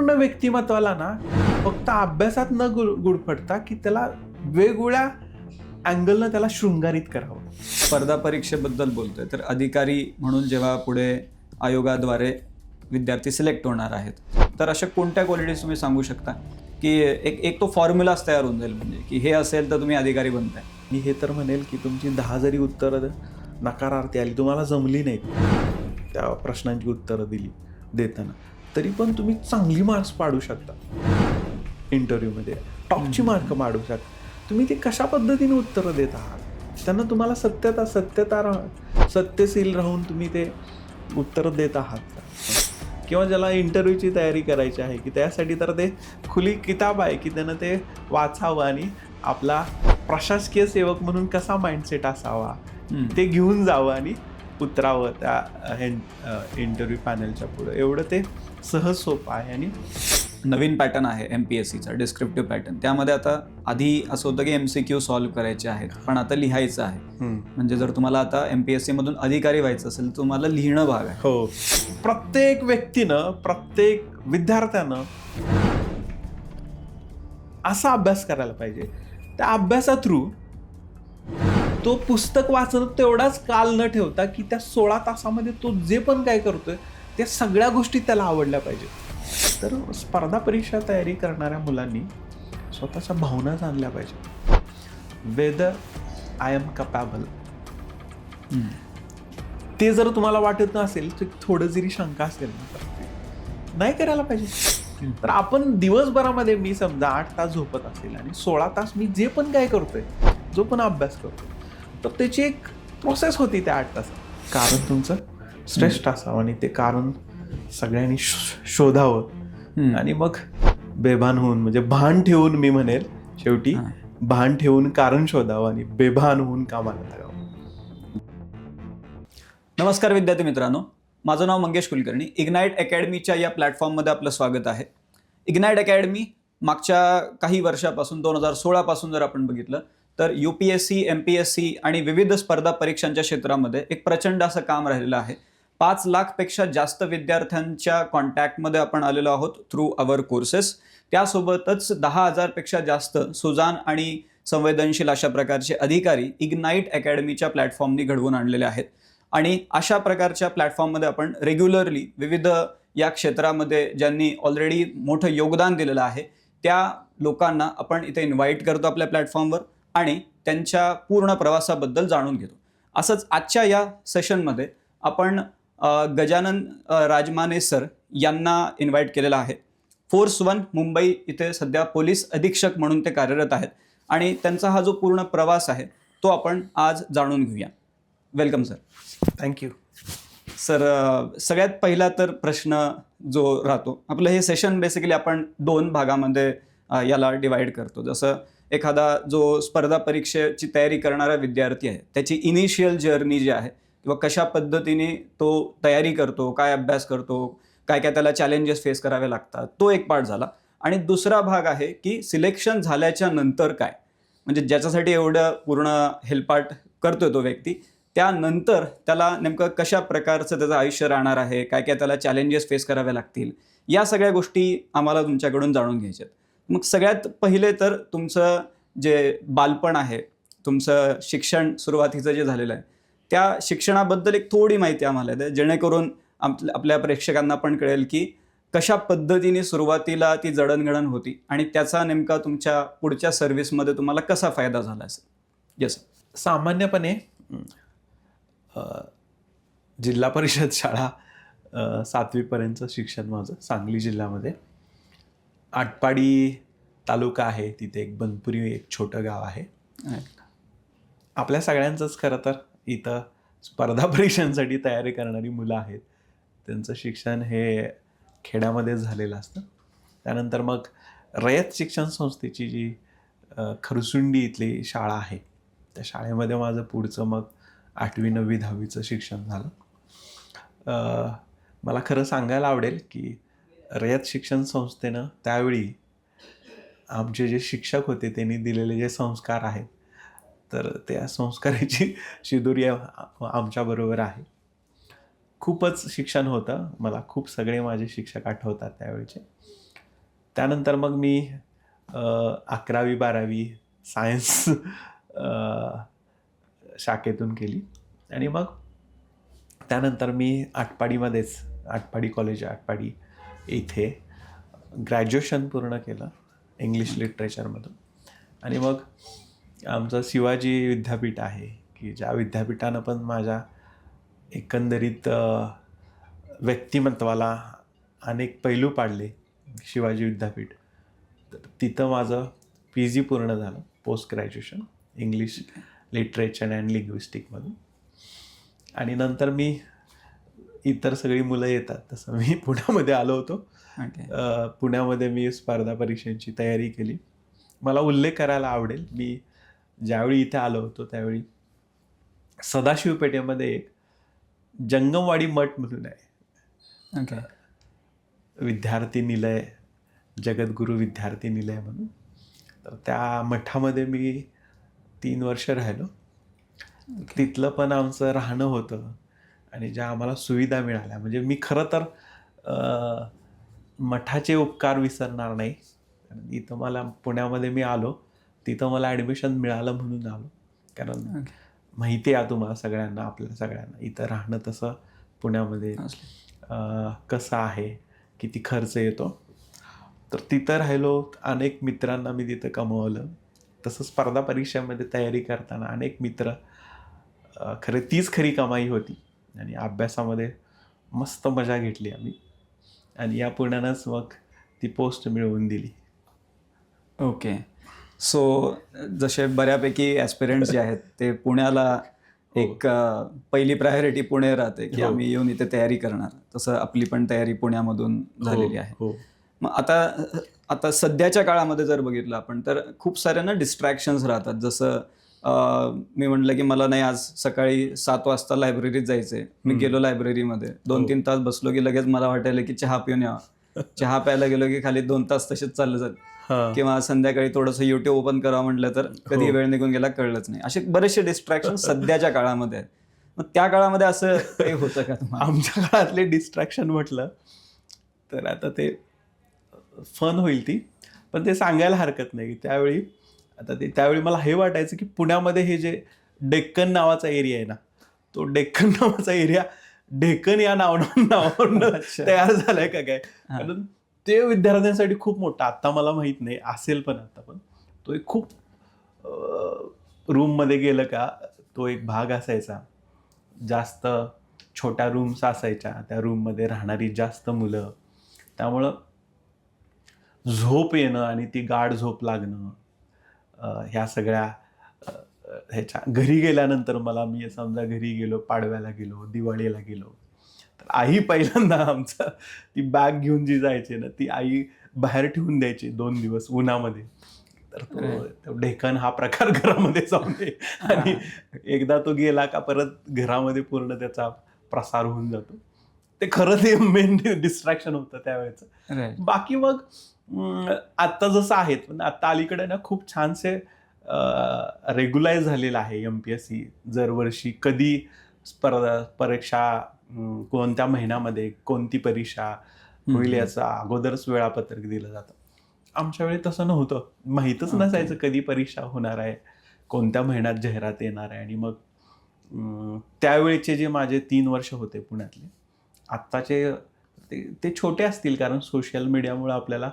संपूर्ण व्यक्तिमत्वाला ना फक्त अभ्यासात न गुडफटता की त्याला वेगवेगळ्या अँगलनं त्याला शृंगारित करावं. स्पर्धा परीक्षेबद्दल बोलतोय तर अधिकारी म्हणून जेव्हा पुढे आयोगाद्वारे विद्यार्थी सिलेक्ट होणार आहेत तर अशा कोणत्या क्वालिटीज तुम्ही सांगू शकता की एक तो फॉर्म्युलाच तयार होऊन जाईल, म्हणजे की हे असेल तर तुम्ही अधिकारी बनताय? मी हे तर म्हणेल की तुमची 10 जरी उत्तरं नकारार्थी आली, तुम्हाला जमली नाहीत त्या प्रश्नांची उत्तरं देताना, तरी पण तुम्ही चांगली मार्क्स पाडू शकता. इंटरव्ह्यूमध्ये टॉपची मार्क पाडू शकता. तुम्ही ते कशा पद्धतीने उत्तरं देत आहात त्यांना तुम्हाला सत्यशील राहून तुम्ही ते उत्तरं देत आहात. किंवा ज्याला इंटरव्ह्यूची तयारी करायची आहे की त्यासाठी तर ते खुली किताब आहे की त्यानं ते वाचावं आणि आपला प्रशासकीय सेवक म्हणून कसा माइंडसेट असावा ते घेऊन जावं आणि उतरावं त्या इंटरव्ह्यू पॅनलच्या पुढं. एवढं ते सहज सोपं आहे. आणि नवीन पॅटर्न आहे MPSCचा डिस्क्रिप्टिव्ह पॅटर्न. त्यामध्ये आता आधी असं होतं की MCQ सॉल्व्ह करायचे आहेत, पण आता लिहायचं आहे. म्हणजे जर तुम्हाला आता MPSC मधून अधिकारी व्हायचं असेल तर तुम्हाला लिहिणं भाग आहे. हो, प्रत्येक व्यक्तीनं, प्रत्येक विद्यार्थ्यानं असा अभ्यास करायला पाहिजे. त्या अभ्यासा थ्रू तो पुस्तक वाचणं तेवढाच काल न ठेवता की त्या 16 तासामध्ये तो जे पण काय करतोय त्या सगळ्या गोष्टी त्याला आवडल्या पाहिजेत. तर स्पर्धा परीक्षा तयारी करणाऱ्या मुलांनी स्वतःच्या भावना जाणल्या पाहिजे. वेदर आय एम कपॅबल, ते जर तुम्हाला वाटत नसेल तर थोडं जरी शंका असेल ना तर नाही करायला पाहिजे. तर आपण दिवसभरामध्ये मी समजा 8 तास झोपत असेल आणि 16 तास मी जे पण काय करतोय, जो पण अभ्यास करतोय, तर त्याची एक प्रोसेस होती त्या 8 तासात. कारण तुमचं श्रेष्ठ असावं आणि ते कारण सगळ्यांनी शोधावं आणि मग बेभान होऊन, म्हणजे भान ठेवून, मी म्हणेल शेवटी भान ठेवून कारण शोधावं आणि बेभान होऊन कामाला लागावं. नमस्कार विद्यार्थी मित्रांनो, माझं नाव मंगेश कुलकर्णी. इग्नाइट अकॅडमीच्या या प्लॅटफॉर्ममध्ये आपलं स्वागत आहे. इग्नाइट अकॅडमी मागच्या काही वर्षापासून 2016 पासून जर आपण बघितलं तर UPSC, MPSC आणि विविध स्पर्धा परीक्षांच्या क्षेत्रामध्ये एक प्रचंड असं काम राहिलेलं आहे. 5 लाखपेक्षा जास्त विद्यार्थ्यांच्या कॉन्टॅक्टमध्ये आपण आलेलो आहोत थ्रू अवर कोर्सेस. त्यासोबतच 10,000 पेक्षा जास्त सुजान आणि संवेदनशील अशा प्रकारचे अधिकारी इग्नाइट अकॅडमीच्या प्लॅटफॉर्मनी घडवून आणलेले आहेत. आणि अशा प्रकारच्या प्लॅटफॉर्ममध्ये आपण रेग्युलरली विविध या क्षेत्रामध्ये ज्यांनी ऑलरेडी मोठं योगदान दिलेलं आहे त्या लोकांना आपण इथे इन्व्हाइट करतो आपल्या प्लॅटफॉर्मवर आणि त्यांच्या पूर्ण प्रवासाबद्दल जाणून घेतो. असंच आजच्या या सेशनमध्ये आपण गजानन राजमाने सर यांना इन्व्हाइट केलेलं आहे. फोर्स 1 मुंबई इथे सध्या पोलीस अधीक्षक म्हणून ते कार्यरत आहेत आणि त्यांचा हा जो पूर्ण प्रवास आहे तो आपण आज जाणून घेऊया. Welcome sir. Thank you sir. सगळ्यात पहिला तर प्रश्न जो राहतो, आपलं हे सेशन बेसिकली आपण 2 भागामध्ये याला डिवाइड करतो. जसं एखादा जो स्पर्धा परीक्षेची तयारी करणारा विद्यार्थी आहे त्याची इनिशियल जर्नी जी आहे किंवा कशा पद्धतीने तो तयारी करतो, काय अभ्यास करतो, काय काय त्याला चॅलेंजेस फेस करावे लागतात, तो एक पार्ट झाला. आणि दुसरा भाग आहे की सिलेक्शन झाल्याच्या नंतर काय, म्हणजे ज्याच्यासाठी एवढं पूर्ण हेल्पार्ट करतोय तो व्यक्ती, त्यानंतर त्याला नेमकं कशा प्रकारचं त्याचं आयुष्य राहणार आहे, काय काय त्याला चॅलेंजेस फेस करावे लागतील, या सगळ्या गोष्टी आम्हाला तुमच्याकडून जाणून घ्यायच्या आहेत. मग सगळ्यात पहिले तर तुमचं जे बालपण आहे, तुमचं शिक्षण सुरुवातीचं जे झालेलं आहे त्या शिक्षणाबद्दल एक थोडी माहिती आम्हाला द्या, जेणेकरून आपल्या प्रेक्षकांना पण कळेल की कशा पद्धतीने सुरुवातीला ती जडणघडण होती आणि त्याचा नेमका तुमच्या पुढच्या सर्व्हिसमध्ये तुम्हाला कसा फायदा झाला असेल. येस. सामान्यपणे जिल्हा परिषद शाळा 7वी पर्यंतचं शिक्षण माझं सांगली जिल्ह्यामध्ये. आटपाडी तालुका आहे, तिथे एक बनपुरी एक छोटं गाव आहे. आपल्या सगळ्यांचंच खरं तर इथं स्पर्धा परीक्षांसाठी तयारी करणारी मुलं आहेत, त्यांचं शिक्षण हे खेड्यामध्येच झालेलं असतं. त्यानंतर मग रयत शिक्षण संस्थेची जी खरसुंडी इथली शाळा आहे त्या शाळेमध्ये माझं पुढचं मग 8वी 9वी 10वीचं शिक्षण झालं. मला खरं सांगायला आवडेल की रयत शिक्षण संस्थेनं त्यावेळी आमचे जे शिक्षक होते त्यांनी दिलेले जे संस्कार आहेत तर त्या संस्काराची शिदोरी आमच्याबरोबर आहे. खूपच शिक्षण होतं. मला खूप सगळे माझे शिक्षक आठवतात त्यावेळेचे. त्यानंतर मग मी 11वी-12वी सायन्स शाखेतून केली आणि मग त्यानंतर मी आटपाडी कॉलेज आटपाडी इथे ग्रॅज्युएशन पूर्ण केलं इंग्लिश लिटरेचरमधून. आणि मग आमचं शिवाजी विद्यापीठ आहे की ज्या विद्यापीठानं पण माझ्या एकंदरीत व्यक्तिमत्वाला अनेक पैलू पाडले. शिवाजी विद्यापीठ, तर तिथं माझं PG पूर्ण झालं, post graduation English literature and लिंग्विस्टिकमधून. आणि नंतर मी इतर सगळी मुलं येतात तसं मी पुण्यामध्ये आलो होतो. पुण्यामध्ये मी स्पर्धा परीक्षांची तयारी केली. मला उल्लेख करायला आवडेल, मी ज्यावेळी इथे आलो होतो त्यावेळी सदाशिव पेठेमध्ये एक जंगमवाडी मठ म्हणून आहे, विद्यार्थी निलय, जगद्गुरू विद्यार्थी निलय म्हणून. तर त्या मठामध्ये मी 3 वर्ष राहिलो. तिथलं पण आमचं राहणं होतं आणि ज्या आम्हाला सुविधा मिळाल्या, म्हणजे मी खरं तर मठाचे उपकार विसरणार नाही. इथं मला पुण्यामध्ये मी आलो, तिथं मला ॲडमिशन मिळालं म्हणून आलो, कारण माहिती आहे तुम्हाला सगळ्यांना, आपल्या सगळ्यांना इथं राहणं तसं पुण्यामध्ये कसं आहे, किती खर्च येतो. तर तिथं राहिलो, अनेक मित्रांना मी तिथं कमवलं. तसं स्पर्धा परीक्षामध्ये तयारी करताना अनेक मित्र, खरे तीच खरी कमाई होती. आणि अभ्यासामध्ये मस्त मजा घेतली आम्ही आणि या पुण्यानंच मग ती पोस्ट मिळवून दिली. ओके. सो जसे बऱ्यापैकी ॲस्पिरंट्स जे आहेत ते पुण्याला एक पहिली प्रायोरिटी पुणे राहते की आम्ही येऊन इथे तयारी करणार, तसं आपली पण तयारी पुण्यामधून झालेली आहे. मग आता सध्याच्या काळामध्ये जर बघितलं आपण तर खूप साऱ्यांना डिस्ट्रॅक्शन्स राहतात. जसं मी म्हटलं की मला नाही आज सकाळी 7 वाजता लायब्ररीत जायचंय, मी गेलो लायब्ररीमध्ये 2-3 तास बसलो की लगेच मला वाटायला की चहा पिऊन यावा, चहा प्यायला गेलो की खाली 2 तास तसेच चाललं जात, किंवा संध्याकाळी थोडंसं युट्यूब ओपन करावं म्हटलं तर कधी वेळ निघून गेला कळलंच नाही. असे बरेचसे डिस्ट्रॅक्शन सध्याच्या काळामध्ये आहेत. मग त्या काळामध्ये असं काही होतं का तुम्हाला? आमच्या काळातले डिस्ट्रॅक्शन म्हटलं तर आता ते फन होईल ती, पण ते सांगायला हरकत नाही. त्यावेळी मला हे वाटायचं की पुण्यामध्ये हे जे डेक्कन नावाचा एरिया आहे ना, तो डेक्कन नावाचा एरिया डेक्कन या नावावरून तयार झालाय का काय, कारण ते विद्यार्थ्यांसाठी खूप मोठा, आता मला माहित नाही असेल पण आता पण तो एक खूप रूममध्ये गेलं का तो एक भाग असायचा, जास्त छोट्या रूम्स असायच्या, त्या रूममध्ये राहणारी जास्त मुलं, त्यामुळं झोप येणं आणि ती गाढ झोप लागणं, ह्या सगळ्या ह्याच्या. घरी गेल्यानंतर मी समजा घरी गेलो, पाडव्याला गेलो, दिवाळीला गेलो, तर आई पहिल्यांदा आमचं ती बॅग घेऊन जी जायची ना, ती आई बाहेर ठेवून द्यायची 2 दिवस उन्हामध्ये. तर तो ढेकण हा प्रकार घरामध्ये जाऊ नये, आणि एकदा तो गेला का परत घरामध्ये पूर्ण त्याचा प्रसार होऊन जातो. ते खरं ते मेन डिस्ट्रॅक्शन होतं त्यावेळेचं. बाकी मग आत्ता जसं आहेत, पण आत्ता अलीकडे ना खूप छानसे रेग्युलाइज झालेलं आहे MPSC. दरवर्षी कधी परीक्षा, कोणत्या महिन्यामध्ये कोणती परीक्षा होईल याचं अगोदरच वेळापत्रक दिलं जातं. आमच्या वेळी तसं नव्हतं, माहीतच नसायचं कधी परीक्षा होणार आहे, कोणत्या महिन्यात जाहिरात येणार आहे. आणि मग त्यावेळेचे जे माझे 3 वर्ष होते पुण्यातले, आत्ताचे ते छोटे असतील, कारण सोशल मीडियामुळे आपल्याला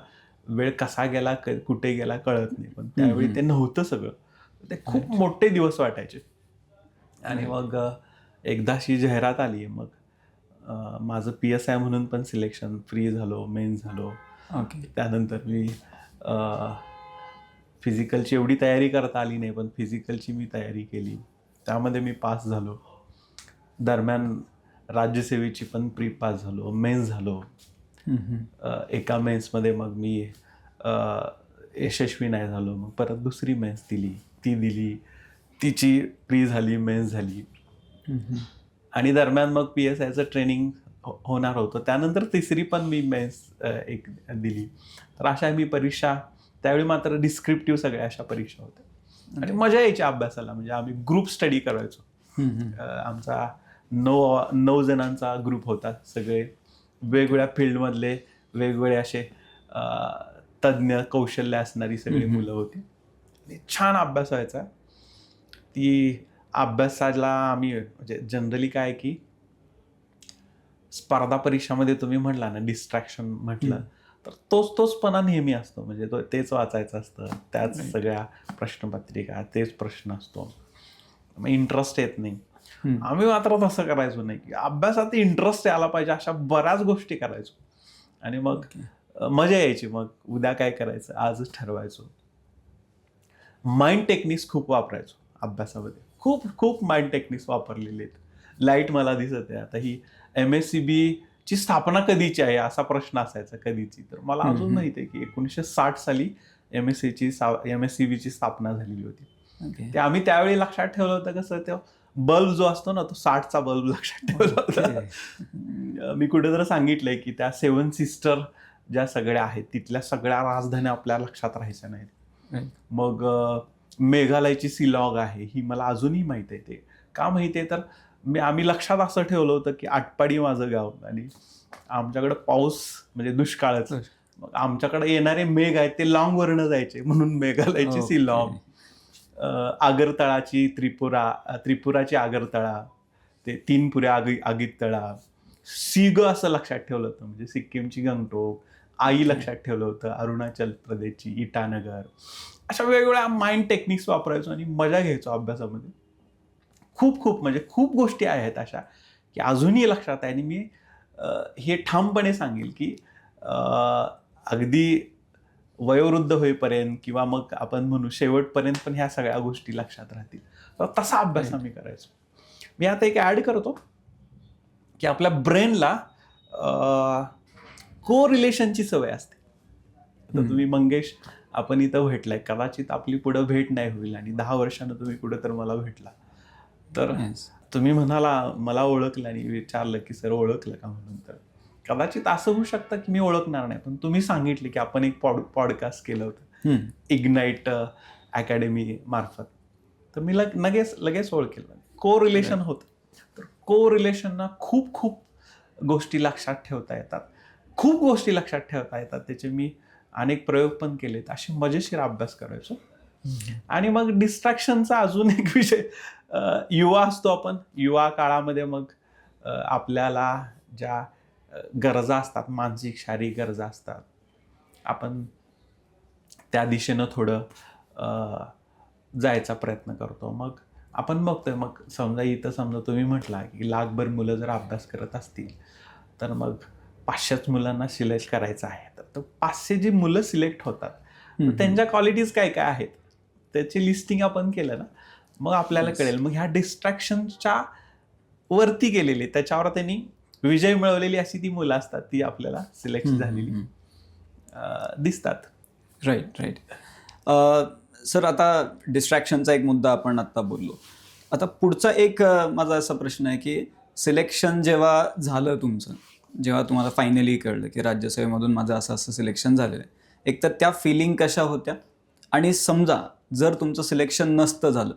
वेळ कसा गेला कुठे गेला कळत नाही, पण त्यावेळी ते नव्हतं सगळं. ते खूप मोठे दिवस वाटायचे. आणि मग एकदाशी जाहिरात आली, मग माझं PSI म्हणून पण सिलेक्शन, फ्री झालो, मेन झालो. त्यानंतर मी फिजिकलची एवढी तयारी करता आली नाही, पण फिजिकलची मी तयारी केली, त्यामध्ये मी पास झालो. दरम्यान राज्यसेवेची पण प्री पास झालो, मेन्स झालो. एका मेन्समध्ये मग मी यशस्वी नाही झालो, मग परत दुसरी मेन्स दिली, ती दिली, तिची प्री झाली, मेन्स झाली. आणि दरम्यान मग PSIचं ट्रेनिंग होणार होतं, त्यानंतर तिसरी पण मी मेन्स एक दिली. तर अशा मी परीक्षा, त्यावेळी मात्र डिस्क्रिप्टिव्ह सगळ्या अशा परीक्षा होत्या. आणि मजा यायची अभ्यासाला, म्हणजे आम्ही ग्रुप स्टडी करायचो. आमचा 9 जणांचा ग्रुप होता, सगळे वेगवेगळ्या फील्डमधले वेगवेगळे असे तज्ज्ञ कौशल्य असणारी सगळी मुलं होती. आणि छान अभ्यास व्हायचा. ती अभ्यासाला आम्ही म्हणजे जनरली काय की स्पर्धा परीक्षामध्ये तुम्ही म्हटला ना डिस्ट्रॅक्शन म्हटलं तर तोचपणा नेहमी असतो. म्हणजे तेच वाचायचं असतं, त्याच सगळ्या प्रश्नपत्रिका, तेच प्रश्न असतो, मग इंटरेस्ट येत नाही. आम्ही मात्र तसं करायचो नाही की अभ्यासात इंटरेस्ट यायला पाहिजे, अशा बऱ्याच गोष्टी करायचो. आणि मग मजा यायची. मग उद्या काय करायचं आजच ठरवायचो. माइंड टेक्निक्स खूप वापरायचो अभ्यासामध्ये. खूप खूप माइंड टेक्निक्स वापरलेले आहेत. लाईट मला दिसत आहे आता. ही MSCB ची स्थापना कधीची आहे असा प्रश्न असायचा कधीची. तर मला अजून माहिती आहे की 1960 साली MSCB ची स्थापना झालेली होती. ते आम्ही त्यावेळी लक्षात ठेवलं होतं. कसं ते बल्ब जो असतो ना तो 60चा बल्ब लक्षात ठेवला होता. मी कुठेतरी सांगितलंय की त्या 7 सिस्टर ज्या सगळ्या आहेत तिथल्या सगळ्या राजधान्या आपल्या लक्षात राहायच्या नाहीत. मग मेघालयची सिलॉग आहे ही मला अजूनही माहिती आहे. ते का माहिती आहे तर आम्ही लक्षात असं ठेवलं होतं की आटपाडी माझं गाव आणि आमच्याकडे पाऊस म्हणजे दुष्काळच. मग आमच्याकडे येणारे मेघ आहेत ते लाँगवरनं जायचे म्हणून मेघालयची सिलॉग, आगरतळाची त्रिपुराची आगरतळा, ते 3 पुऱ्या आगीत तळा, सीग असं लक्षात ठेवलं होतं. म्हणजे सिक्कीमची गंगटोक, आई लक्षात ठेवलं होतं, अरुणाचल प्रदेशची इटानगर. अशा वेगवेगळ्या माइंड टेक्निक्स वापरायचो आणि मजा घ्यायचो अभ्यासामध्ये. खूप म्हणजे खूप गोष्टी आहेत अशा की अजूनही लक्षात आहे. आणि मी हे ठामपणे सांगेल की अगदी वयोवृद्ध होईपर्यंत किंवा मग आपण म्हणू शेवटपर्यंत पण ह्या सगळ्या गोष्टी लक्षात राहतील. तर तसा अभ्यास आम्ही करायचो. मी आता एक ॲड करतो की आपल्या ब्रेनला को रिलेशनची सवय असते. तर तुम्ही मंगेश आपण इथं भेटलाय, कदाचित आपली पुढं भेट नाही होईल आणि 10 वर्षानं तुम्ही कुठं तर मला भेटला तर तुम्ही म्हणाला मला ओळखलं आणि विचारलं की सर ओळखलं का म्हणून. तर कदाचित असं होऊ शकतं की मी ओळखणार नाही, पण तुम्ही सांगितले की आपण एक पॉडकास्ट केलं होतं इग्नाईट अकॅडमी मार्फत, तर मी लगेच ओळखेल. को रिलेशन होतं. तर को रिलेशनना खूप गोष्टी लक्षात ठेवता येतात. खूप गोष्टी लक्षात ठेवता येतात. त्याचे मी अनेक प्रयोग पण केलेत. अशी मजेशीर अभ्यास करायचो. आणि मग डिस्ट्रॅक्शनचा अजून एक विषय, युवा असतो आपण. युवा काळामध्ये मग आपल्याला ज्या गरजा असतात, मानसिक शारीरिक गरजा असतात, आपण त्या दिशेनं थोडं जायचा प्रयत्न करतो. मग आपण बघतोय, मग समजा तुम्ही म्हटला की लाखभर मुलं जर अभ्यास करत असतील तर मग 500 मुलांना सिलेक्ट करायचं आहे. तर 500 जी मुलं सिलेक्ट होतात त्यांच्या क्वालिटीज काय काय आहेत त्याची लिस्टिंग आपण केलं ना, मग आपल्याला कळेल. मग ह्या डिस्ट्रॅक्शनच्या वरती गेलेली, त्याच्यावर त्यांनी विजय मिळवलेली अशी ती मुलं असतात, ती आपल्याला सिलेक्ट झालेली दिसतात. राईट. सर आता डिस्ट्रॅक्शनचा एक मुद्दा आपण आत्ता बोललो. आता पुढचा एक माझा असा प्रश्न आहे की सिलेक्शन जेव्हा झालं तुमचं, जेव्हा तुम्हाला फायनली कळलं की राज्यसेवेमधून माझं असं सिलेक्शन झालेलं आहे, एक तर त्या फिलिंग कशा होत्या, आणि समजा जर तुमचं सिलेक्शन नसतं झालं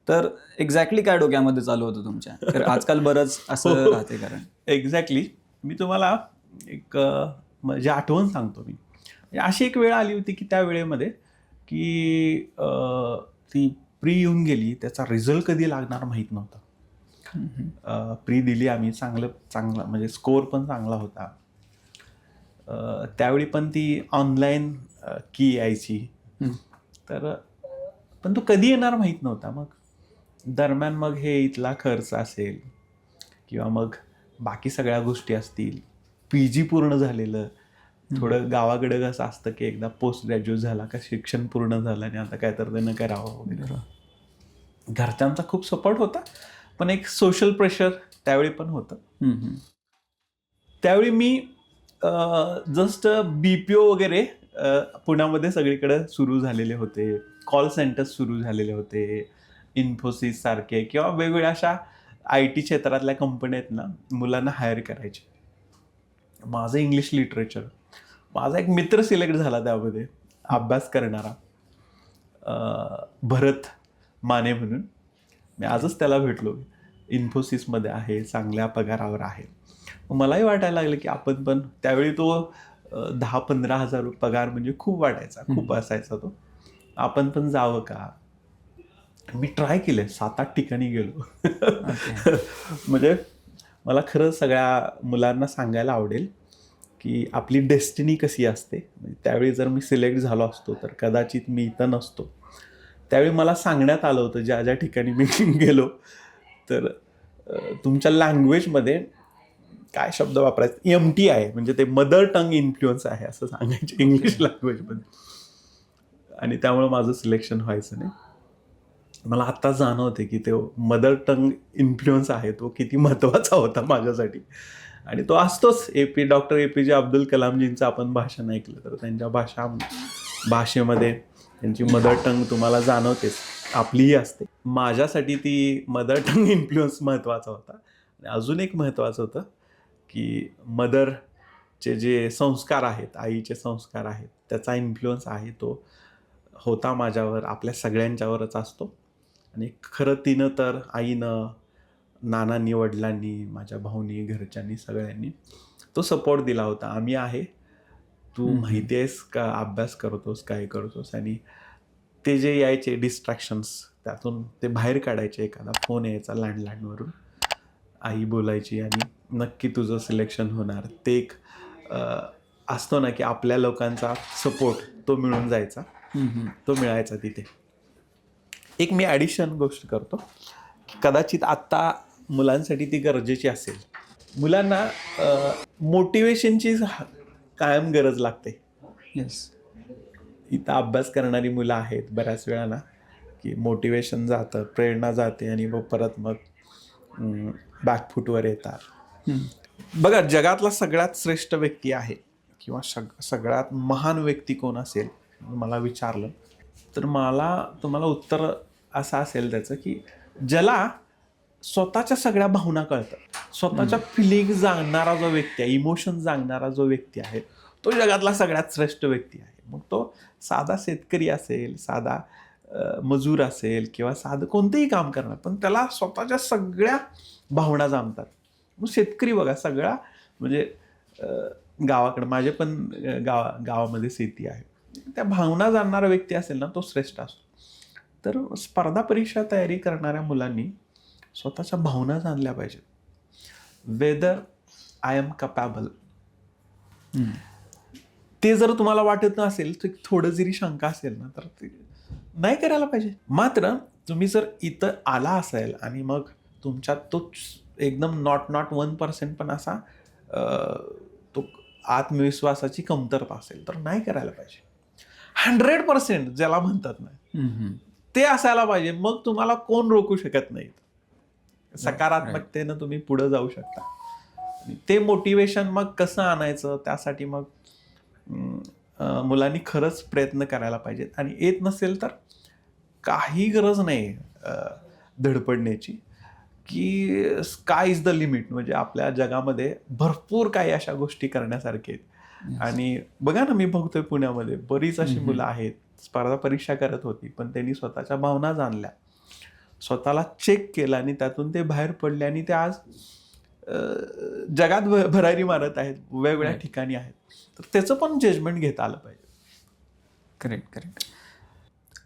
तर एक्झॅक्टली काय डोक्यामध्ये चालू होतं तुमच्या? तर आजकाल बरंच असं राहते. कारण एक्झॅक्टली मी तुम्हाला एक म्हणजे आठवण सांगतो. मी अशी एक वेळ आली होती की त्या वेळेमध्ये की ती प्री येऊन गेली, त्याचा रिझल्ट कधी लागणार माहीत नव्हता. प्री दिली आम्ही, चांगला म्हणजे स्कोअर पण चांगला होता. त्यावेळी पण ती ऑनलाईन की यायची, तर पण तो कधी येणार माहीत नव्हता. मग दरम्यान मग हे इथला खर्च असेल किंवा मग बाकी सगळ्या गोष्टी असतील, PG पूर्ण झालेलं, थोडं गावाकडं कसं असतं की एकदा पोस्ट ग्रॅज्युएट झाला का शिक्षण पूर्ण झालं आणि आता काय तर त्यानं करावं वगैरे. घरच्यांचा खूप सपोर्ट होता, पण एक सोशल प्रेशर त्यावेळी पण होतं. त्यावेळी मी जस्ट BPO वगैरे पुण्यामध्ये सगळीकडे सुरू झालेले होते, कॉल सेंटर्स सुरू झालेले होते, इन्फोसिस सारखे किंवा वेगवेगळ्या अशा IT क्षेत्रातल्या कंपन्या आहेत ना, मुलांना हायर करायचे. माझं इंग्लिश लिटरेचर, माझा एक मित्र सिलेक्ट झाला त्यामध्ये अभ्यास करणारा, भरत माने म्हणून. मी आजच त्याला भेटलो, इन्फोसिसमध्ये आहे, चांगल्या पगारावर आहे. मलाही वाटायला लागलं की आपण पण, त्यावेळी तो 10-15 हजार पगार म्हणजे खूप वाटायचा, खूप असायचा तो. आपण पण जावं का? मी ट्राय केले, 7-8 ठिकाणी गेलो. म्हणजे मला खरंच सगळ्या मुलांना सांगायला आवडेल की आपली डेस्टिनी कशी असते. म्हणजे त्यावेळी जर मी सिलेक्ट झालो असतो तर कदाचित मी इथं नसतो. त्यावेळी मला सांगण्यात आलं होतं ज्या ज्या ठिकाणी मी गेलो, तर तुमच्या लँग्वेजमध्ये काय शब्द वापरायचे, MT आहे म्हणजे ते मदर टंग इन्फ्लुअन्स आहे असं सांगायचे इंग्लिश लँग्वेजमध्ये. आणि त्यामुळे माझं सिलेक्शन व्हायचं नाही. मला आता जाणवते की ते मदर टंग इन्फ्लुअन्स आहे तो किती महत्त्वाचा होता माझ्यासाठी. आणि तो असतोच. डॉक्टर APJ अब्दुल कलामजींचं आपण भाषण ऐकलं तर त्यांच्या भाषेमध्ये त्यांची मदर टंग तुम्हाला जाणवतेच, आपलीही असते. माझ्यासाठी ती मदर टंग इन्फ्लुअन्स महत्त्वाचा होता. आणि अजून एक महत्त्वाचं होतं की मदरचे जे संस्कार आहेत, आईचे संस्कार आहेत, त्याचा इन्फ्लुअन्स आहे तो होता माझ्यावर, आपल्या सगळ्यांच्यावरच असतो. आणि खरं तिनं तर आईनं, नानांनी, वडिलांनी, माझ्या भाऊनी, घरच्यांनी, सगळ्यांनी तो सपोर्ट दिला होता. आम्ही आहे, तू माहिती आहेस का, अभ्यास करतोस, काय करतोस. आणि ते जे यायचे डिस्ट्रॅक्शन्स, त्यातून ते बाहेर काढायचे. एखादा फोन यायचा लँडलाईनवरून, आई बोलायची आणि नक्की तुझं सिलेक्शन होणार. ते एक असतो ना की आपल्या लोकांचा सपोर्ट तो मिळून जायचा, तो मिळायचा तिथे. एक मी ॲडिशन गोष्ट करतो, कदाचित आत्ता मुलांसाठी ती गरजेची असेल. मुलांना मोटिवेशनची कायम गरज लागते. येस. इथं अभ्यास करणारी मुलं आहेत बऱ्याच वेळा ना, की मोटिवेशन जातं, प्रेरणा जाते आणि मग परत मग बॅकफूटवर येतात. बघा, जगातला सगळ्यात श्रेष्ठ व्यक्ती आहे किंवा सगळ्यात महान व्यक्ती कोण असेल मला विचारलं तर मला तुम्हाला उत्तर असं असेल त्याचं की ज्याला स्वतःच्या सगळ्या भावना कळतात, स्वतःच्या फिलिंग जाणणारा जो व्यक्ती आहे, इमोशन जाणणारा जो व्यक्ती आहे, तो जगातला सगळ्यात श्रेष्ठ व्यक्ती आहे. मग तो साधा शेतकरी असेल, साधा मजूर असेल किंवा साधं कोणतंही काम करणार, पण त्याला स्वतःच्या सगळ्या भावना जाणतात. मग शेतकरी बघा, सगळा म्हणजे गावाकडे माझे पण गावामध्ये शेती आहे, त्या भावना जाणणारा व्यक्ती असेल ना, तो श्रेष्ठ असतो. तर स्पर्धा परीक्षा तयारी करणाऱ्या मुलांनी स्वतःच्या भावना जाणल्या पाहिजेत. वेदर आय एम कपॅबल, ते जर तुम्हाला वाटत नसेल, तर थोडं जरी शंका असेल ना, तर ते नाही करायला पाहिजे. मात्र तुम्ही जर इथं आला असेल आणि मग तुमच्यात तो एकदम नॉट 1% पण असा तो आत्मविश्वासाची कमतरता असेल तर नाही करायला पाहिजे. 100% ज्याला म्हणतात ना, ते असायला पाहिजे. मग तुम्हाला कोण रोखू शकत नाही. सकारात्मकतेनं तुम्ही पुढे जाऊ शकता. ते मोटिवेशन मग कसं आणायचं, त्यासाठी मग मुलांनी खरंच प्रयत्न करायला पाहिजेत. आणि येत नसेल तर काही गरज नाही धडपडण्याची, की स्काय इज द लिमिट. म्हणजे आपल्या जगामध्ये भरपूर काही अशा गोष्टी करण्यासारख्या आहेत. आणि बघा ना, मी बघतोय पुण्यामध्ये बरीच अशी मुलं आहेत, स्पर्धा परीक्षा करत होती, पण त्यांनी स्वतःच्या भावना जाणल्या, स्वतःला चेक केलं आणि त्यातून ते बाहेर पडले आणि ते आज जगात भरारी मारत आहेत, वेगवेगळ्या ठिकाणी आहेत. तर त्याचं पण जजमेंट घेता आलं पाहिजे. करेक्ट.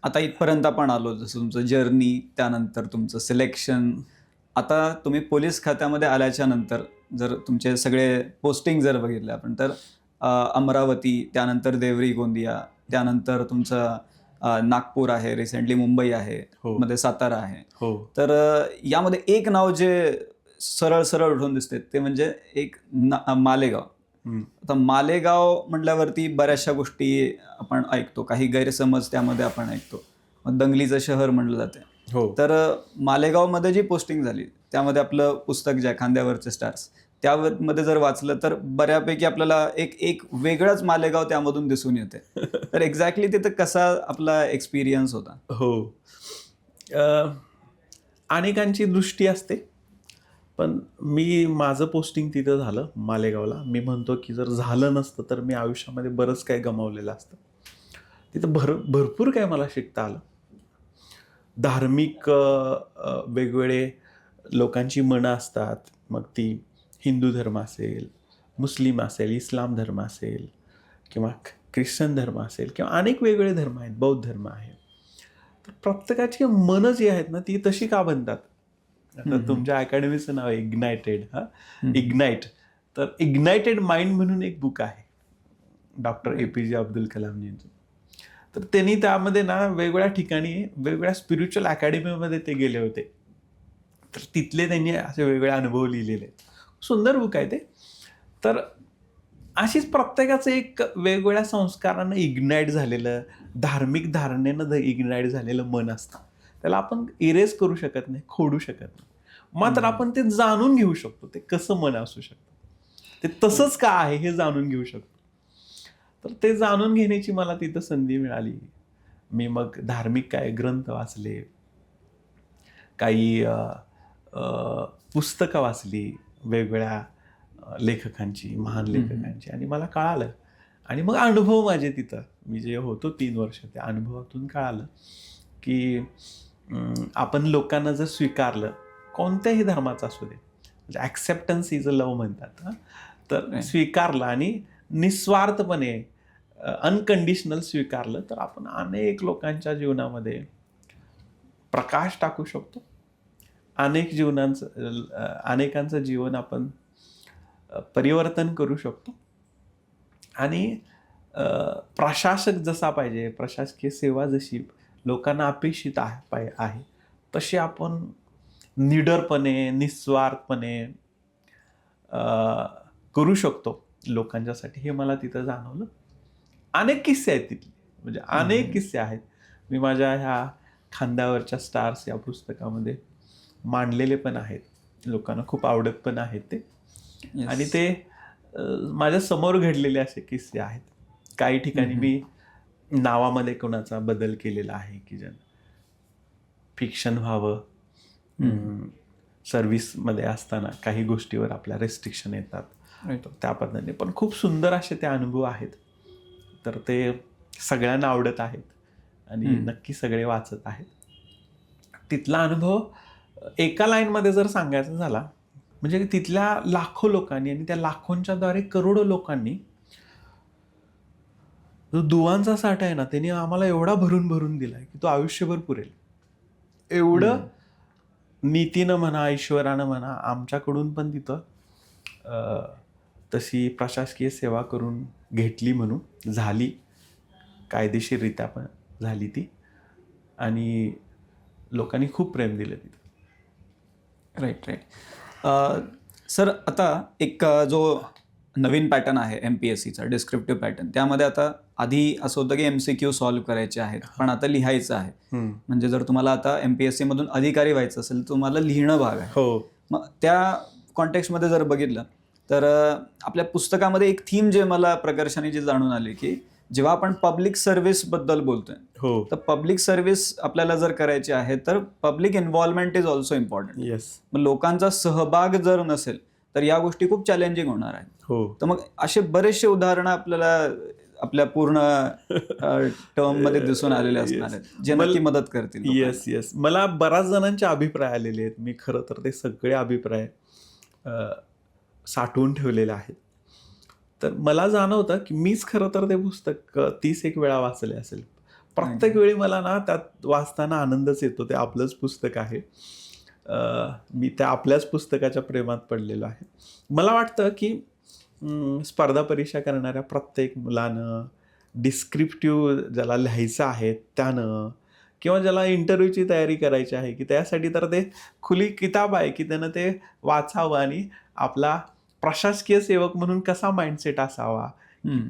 आता इथपर्यंत आपण आलो, जसं तुमचं जर्नी, त्यानंतर तुमचं सिलेक्शन. आता तुम्ही पोलीस खात्यामध्ये आल्याच्या नंतर जर तुमचे सगळे पोस्टिंग जर बघितले आपण, तर अमरावती, त्यानंतर देवरी गोंदिया, त्यानंतर तुमचं नागपूर आहे, रिसेंटली मुंबई आहे, मध्ये सातारा आहे. तर यामध्ये एक नाव जे सरळ उठून दिसते ते म्हणजे एक मालेगाव. आता मालेगाव म्हटल्यावरती बऱ्याचशा गोष्टी आपण ऐकतो, काही गैरसमज त्यामध्ये आपण ऐकतो. मग दंगलीचं शहर म्हणलं जाते. तर मालेगावमध्ये जी पोस्टिंग झाली त्यामध्ये आपलं पुस्तक जे आहे खांद्यावरचे स्टार्स, त्यामध्ये जर वाचलं तर बऱ्यापैकी आपल्याला एक वेगळाच मालेगाव त्यामधून दिसून येते. तर एक्झॅक्टली तिथं कसा आपला एक्सपिरियन्स होता? हो, अनेकांची दृष्टी असते, पण माझं पोस्टिंग तिथं झालं मालेगावला. मी म्हणतो की जर झालं नसतं तर मी आयुष्यामध्ये बरंच काही गमावलेलं असतं. तिथं भरपूर काय मला शिकता आलं. धार्मिक वेगवेगळे लोकांची मनं असतात, मग ती हिंदू धर्म असेल, मुस्लिम असेल, इस्लाम धर्म असेल, किंवा ख्रिश्चन धर्म असेल किंवा अनेक वेगवेगळे धर्म आहेत, बौद्ध धर्म आहे, तर प्रत्येकाची मनं जी आहेत ना ती तशी का बनतात? आता तुमच्या अकॅडमीचं नाव आहे इग्नायटेड. इग्नाइट. तर इग्नायटेड माइंड म्हणून एक बुक आहे डॉक्टर APJ अब्दुल कलामजींचं. तर त्यांनी त्यामध्ये ना वेगवेगळ्या ठिकाणी वेगवेगळ्या स्पिरिच्युअल अकॅडमीमध्ये ते गेले होते. तर तिथले त्यांनी असे वेगवेगळे अनुभव लिहिलेले आहेत. सुंदर बुक आहे ते. तर अशीच प्रत्येकाचं एक वेगवेगळ्या संस्कारानं इग्नाईट झालेलं, धार्मिक धारणेनं इग्नाईट झालेलं मन असतं. त्याला आपण इरेज करू शकत नाही, खोडू शकत नाही. मात्र आपण ते जाणून घेऊ शकतो, ते कसं मन असू शकतं, ते तसंच का आहे हे जाणून घेऊ शकतो. तर ते जाणून घेण्याची मला तिथं संधी मिळाली. मी मग धार्मिक काय ग्रंथ वाचले, काही पुस्तकं वाचली वेगवेगळ्या लेखकांची, महान लेखकांची, आणि मला कळालं. आणि मग अनुभव माझे तिथं, मी जे होतो 3 वर्ष, त्या अनुभवातून कळालं की आपण लोकांना जर स्वीकारलं, कोणत्याही धर्माचा असू दे, म्हणजे ॲक्सेप्टन्स इज अ लव्ह म्हणतात, तर स्वीकारलं आणि निस्वार्थपणे अनकंडिशनल स्वीकारलं, तर आपण अनेक लोकांच्या जीवनामध्ये प्रकाश टाकू शकतो. अनेकांचं जीवन आपण परिवर्तन करू शकतो. आणि प्रशासक जसा पाहिजे, प्रशासकीय सेवा जशी लोकांना अपेक्षित आहे तशी आपण निडरपणे, निस्वार्थपणे करू शकतो लोकांच्यासाठी, हे मला तिथं जाणवलं. अनेक किस्से आहेत तिथले, म्हणजे अनेक किस्से आहेत. मी माझ्या ह्या खांद्यावरच्या स्टार्स या पुस्तकामध्ये मांडलेले पण आहेत, लोकांना खूप आवडत पण आहेत ते. आणि ते माझ्या समोर घडलेले असे किस्से आहेत. काही ठिकाणी मी नावामध्ये कोणाचा बदल केलेला आहे की ज्यानं फिक्शन व्हावं. सर्व्हिसमध्ये असताना काही गोष्टीवर आपल्या रेस्ट्रिक्शन येतात, त्या पद्धतीने पण खूप सुंदर असे ते अनुभव आहेत. तर ते सगळ्यांना आवडत आहेत आणि नक्की सगळे वाचत आहेत. तिथला अनुभव एका लाईनमध्ये जर सांगायचा झाला, म्हणजे तिथल्या लाखो लोकांनी आणि त्या लाखोंच्या द्वारे करोडो लोकांनी जो दुवांचा साठा आहे ना, त्यांनी आम्हाला एवढा भरून भरून दिलाय की तो आयुष्यभर पुरेल. एवढं नीतीनं म्हणा, ईश्वरानं म्हणा, आमच्याकडून पण तिथं तशी प्रशासकीय सेवा करून घेतली, म्हणून झाली, कायदेशीररित्या पण झाली ती, आणि लोकांनी खूप प्रेम दिलं तिथं. राईट. सर, आता एक जो नवीन पॅटर्न आहे MPSCचा डिस्क्रिप्टिव्ह पॅटर्न, त्यामध्ये आता आधी असं होतं की MCQ सॉल्व्ह करायचे आहेत, पण आता लिहायचं आहे. म्हणजे जर तुम्हाला आता MPSC मधून अधिकारी व्हायचं असेल तर तुम्हाला लिहिणं भाग आहे. हो. मग त्या कॉन्टेक्स्टमध्ये जर बघितलं तर आपल्या पुस्तकामध्ये एक थीम जे मला प्रकर्षाने जे जाणून आले की जेव्हा आपण पब्लिक सर्व्हिस बद्दल बोलतोय, तर पब्लिक सर्व्हिस आपल्याला जर करायची आहे तर public involvement is also important. मग लोकांचा सहभाग जर नसेल तर या गोष्टी खूप चॅलेंजिंग होणार आहेत. तर मग असे बरेचसे उदाहरणं आपल्याला आपल्या पूर्ण टर्म मध्ये दिसून आलेले असणार आहेत जे नक्की मदत करतील. येस. मला बऱ्याच जणांचे अभिप्राय आलेले आहेत. मी खरं तर ते सगळे अभिप्राय साठवून ठेवलेले आहेत. तर मला जाणवतं की मीच खरं तर ते पुस्तक 30 वेळा वाचले असेल. प्रत्येक वेळी मला ना त्यात वाचताना आनंदच येतो. ते आपलंच पुस्तक आहे. मी त्या आपल्याच पुस्तकाच्या प्रेमात पडलेलो आहे. मला वाटतं की स्पर्धा परीक्षा करणाऱ्या प्रत्येक मुलानं, डिस्क्रिप्टिव्ह ज्याला लिहायचं आहे त्यानं, किंवा ज्याला इंटरव्ह्यूची तयारी करायची आहे की त्यासाठी तर ते खुली किताब आहे की त्यानं ते वाचावं आणि आपला प्रशासकीय सेवक म्हणून कसा माइंडसेट असावा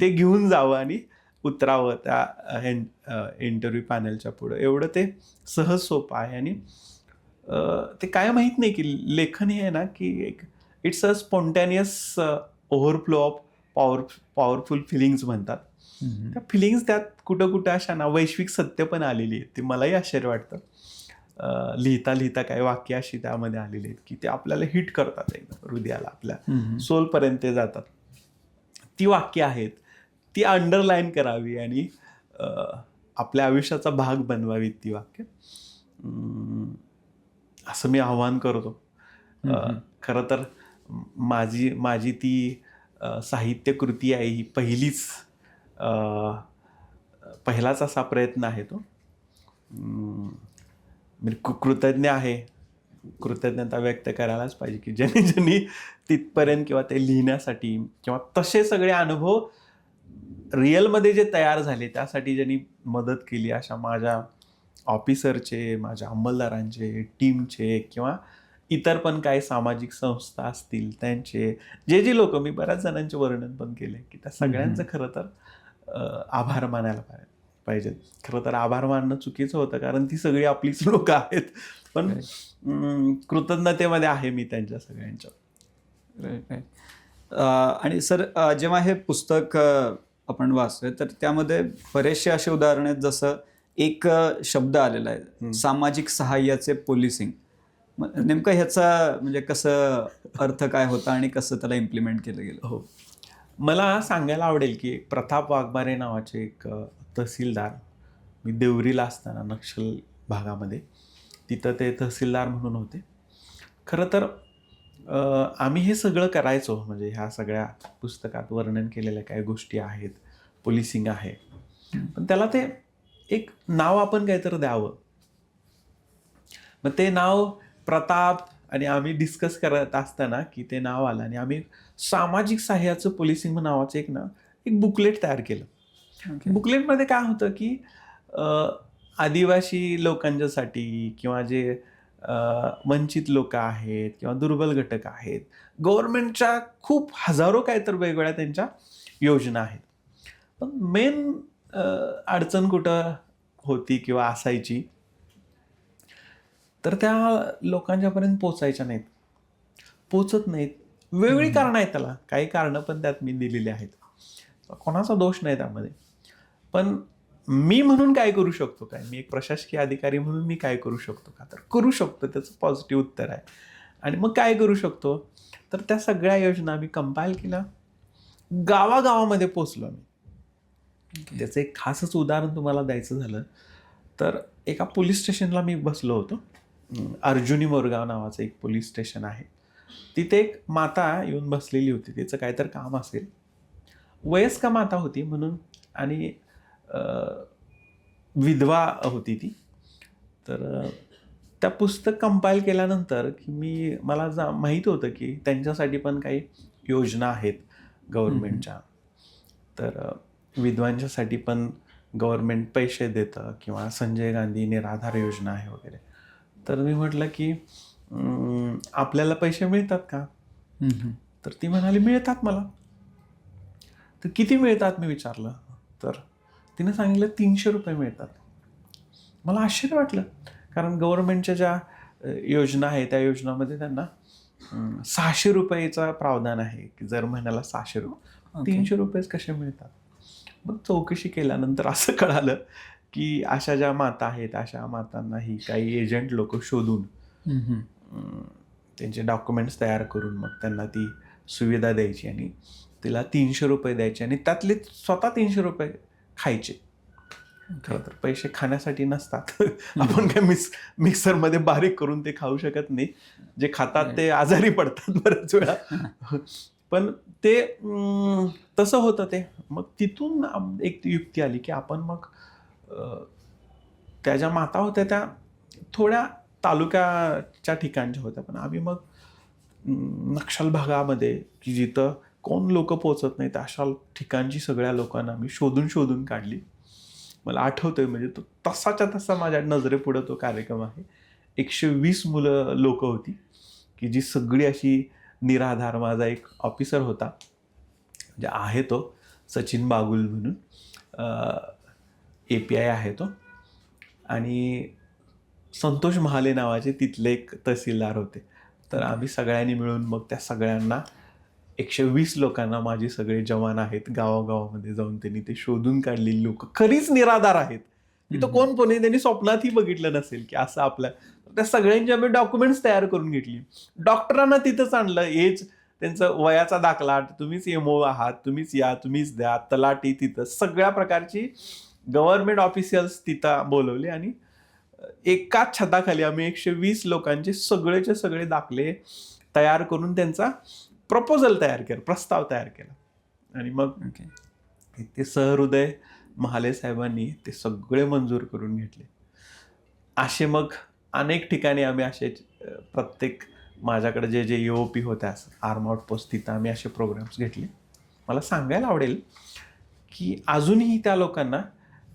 ते घेऊन जावं आणि उतरावं त्या इंटरव्ह्यू पॅनलच्या पुढं. एवढं ते सहज सोपं आहे. आणि ते काय माहीत नाही की लेखन हे आहे ना की एक it's a spontaneous overflow of powerful feelings म्हणतात. त्या फिलिंग्स त्यात कुठं कुठं अशा ना वैश्विक सत्य पण आलेली आहेत. ते मलाही आश्चर्य वाटतं. लिहिता लिहिता काही वाक्य अशी त्यामध्ये आलेली आहेत की ते आपल्याला हिट करतात, एकदम हृदयाला, आपल्या सोलपर्यंत जातात. ती वाक्य आहेत, ती अंडरलाईन करावी आणि आपल्या आयुष्याचा भाग बनवावी ती वाक्य, असं मी आवाहन करतो. खरं तर माझी ती साहित्य कृती आहे ही पहिलीच पहिलाच असा प्रयत्न आहे तो. मी कृतज्ञ आहे, कृतज्ञता व्यक्त करायलाच पाहिजे की ज्यांनी तिथपर्यंत किंवा ते लिहिण्यासाठी किंवा तसे सगळे अनुभव रिअलमध्ये जे तयार झाले त्यासाठी ज्यांनी मदत केली, अशा माझ्या ऑफिसरचे, माझ्या अंमलदारांचे, टीमचे किंवा इतर पण काही सामाजिक संस्था असतील त्यांचे, जे लोक, मी बऱ्याच जणांचे वर्णन पण केले की त्या सगळ्यांचं खरं तर आभार मानायला पाहिजे. खरं तर आभार मानणं चुकीचं होतं कारण ती सगळी आपलीच लोक आहेत, पण कृतज्ञतेमध्ये आहे मी त्यांच्या सगळ्यांच्या. आणि सर, जेव्हा हे पुस्तक आपण वाचतोय तर त्यामध्ये बरेचसे असे उदाहरण आहेत, जसं एक शब्द आलेला आहे, सामाजिक सहाय्याचे पोलिसिंग. नेमकं ह्याचा म्हणजे कसं अर्थ काय होता आणि कसं त्याला इम्प्लिमेंट केलं गेलं? हो, मला सांगायला आवडेल की प्रताप वाघमारे नावाचे एक तहसीलदार, मी देवरीला असताना नक्षल भागामध्ये, तिथं ते तहसीलदार म्हणून होते. खरं तर आम्ही हे सगळं करायचो, म्हणजे ह्या सगळ्या पुस्तकात वर्णन केलेल्या काही गोष्टी आहेत, पोलिसिंग आहे, पण त्याला ते एक नाव आपण काहीतरी द्यावं. मग ते नाव प्रताप, आणि आम्ही डिस्कस करत असताना की ते नाव आलं आणि आम्ही सामाजिक सहाय्याचं पोलिसिंग नावाचं एक बुकलेट तयार केलं. बुकलेटमध्ये काय होतं की आदिवासी लोकांच्यासाठी किंवा जे वंचित लोक आहेत किंवा दुर्बल घटक आहेत, गव्हर्नमेंटच्या खूप हजारो काय तर वेगवेगळ्या त्यांच्या योजना आहेत, पण मेन अडचण कुठं होती किंवा असायची तर त्या लोकांच्यापर्यंत पोचायच्या नाहीत, पोचत नाहीत. वेगवेगळी कारणं आहेत त्याला, काही कारणं पण त्यात मी दिलेली आहेत, कोणाचा दोष नाही त्यामध्ये. पण मी म्हणून काय करू शकतो, काय मी एक प्रशासकीय अधिकारी म्हणून मी काय करू शकतो का, तर करू शकतो, त्याचं पॉझिटिव्ह उत्तर आहे. आणि मग काय करू शकतो, तर त्या सगळ्या योजना मी कंपाईल केल्या, गावागावामध्ये पोचलो मी. त्याचं एक खासच उदाहरण तुम्हाला द्यायचं झालं तर एका पोलीस स्टेशनला मी बसलो होतो. अर्जुनी मोरगाव नावाचं एक पोलीस स्टेशन आहे. तिथे एक माता येऊन बसलेली होती, तिचं काहीतरी काम असेल, वयस्क माता होती म्हणून, आणि विधवा होती ती. तर त्या पुस्तक कंपाईल केल्यानंतर की मला माहीत होतं की त्यांच्यासाठी पण काही योजना आहेत गव्हर्नमेंटच्या, तर विधवांच्यासाठी पण गव्हर्नमेंट पैसे देतं किंवा संजय गांधी निराधार योजना आहे वगैरे. तर मी म्हटलं की आपल्याला पैसे मिळतात का, तर ती म्हणाली मिळतात मला. तर किती मिळतात मी विचारलं, तर तिने सांगितलं 300 रुपये मिळतात. मला आश्चर्य वाटलं, कारण गव्हर्नमेंटच्या ज्या योजना आहे त्या योजनामध्ये त्यांना 600 रुपयेचा प्रावधान आहे की जर महिन्याला 600 रुपये, 300 रुपयेच कसे मिळतात. मग चौकशी केल्यानंतर असं कळालं की अशा ज्या माता आहेत अशा मातांनाही काही एजंट लोक शोधून त्यांचे डॉक्युमेंट्स तयार करून मग त्यांना ती सुविधा द्यायची आणि तिला 300 रुपये द्यायचे आणि त्यातले स्वतः 300 रुपये खायचे. खरं तर पैसे खाण्यासाठी नसतात, आपण काय मिक्सरमध्ये बारीक करून ते खाऊ शकत नाही, जे खातात ते आजारी पडतात बऱ्याच वेळा. पण ते तसं होतं ते. मग तिथून एक युक्ती आली की आपण मग त्या ज्या माता होत्या त्या थोड्या तालुक्याच्या ठिकाणच्या होत्या, पण आम्ही मग नक्षल भागामध्ये की जिथं कोण लोक पोचत नाहीत अशा ठिकाणची सगळ्या लोकांना आम्ही शोधून काढली. मला आठवतंय, म्हणजे तो तसाच्या तसा माझ्या नजरेपुढं तो कार्यक्रम आहे. 120 मुलं लोक होती की जी सगळी अशी निराधार. माझा एक ऑफिसर होता, म्हणजे आहे तो सचिन बागुल म्हणून, API आहे तो, आणि संतोष महाले नावाचे तिथले एक तहसीलदार होते. तर आम्ही सगळ्यांनी मिळून मग त्या सगळ्यांना 120 लोकांना, माझे सगळे जवान आहेत, गावागावामध्ये जाऊन त्यांनी ते शोधून काढलेली लोक खरीच निराधार आहेत. तिथं कोण त्यांनी स्वप्नातही बघितलं नसेल की असं आपल्या, त्या सगळ्यांची आम्ही डॉक्युमेंट्स तयार करून घेतली. डॉक्टरांना तिथंच आणलं, हेच त्यांचं वयाचा दाखला, तुम्हीच MO आहात, तुम्हीच या, तुम्हीच द्या, तलाठी तिथं, सगळ्या प्रकारची गव्हर्नमेंट ऑफिशियल्स तिथं बोलवले आणि एकाच छताखाली आम्ही 120 लोकांचे सगळेचे सगळे दाखले तयार करून त्यांचा प्रपोजल तयार केला, प्रस्ताव तयार केला. आणि मग ते सहृदय महाले साहेबांनी ते सगळे मंजूर करून घेतले. असे मग अनेक ठिकाणी आम्ही असे प्रत्येक माझ्याकडे जे जे EOP होत्या आर्म आउटपोस्ट तिथं आम्ही असे प्रोग्राम्स घेतले. मला सांगायला आवडेल की अजूनही त्या लोकांना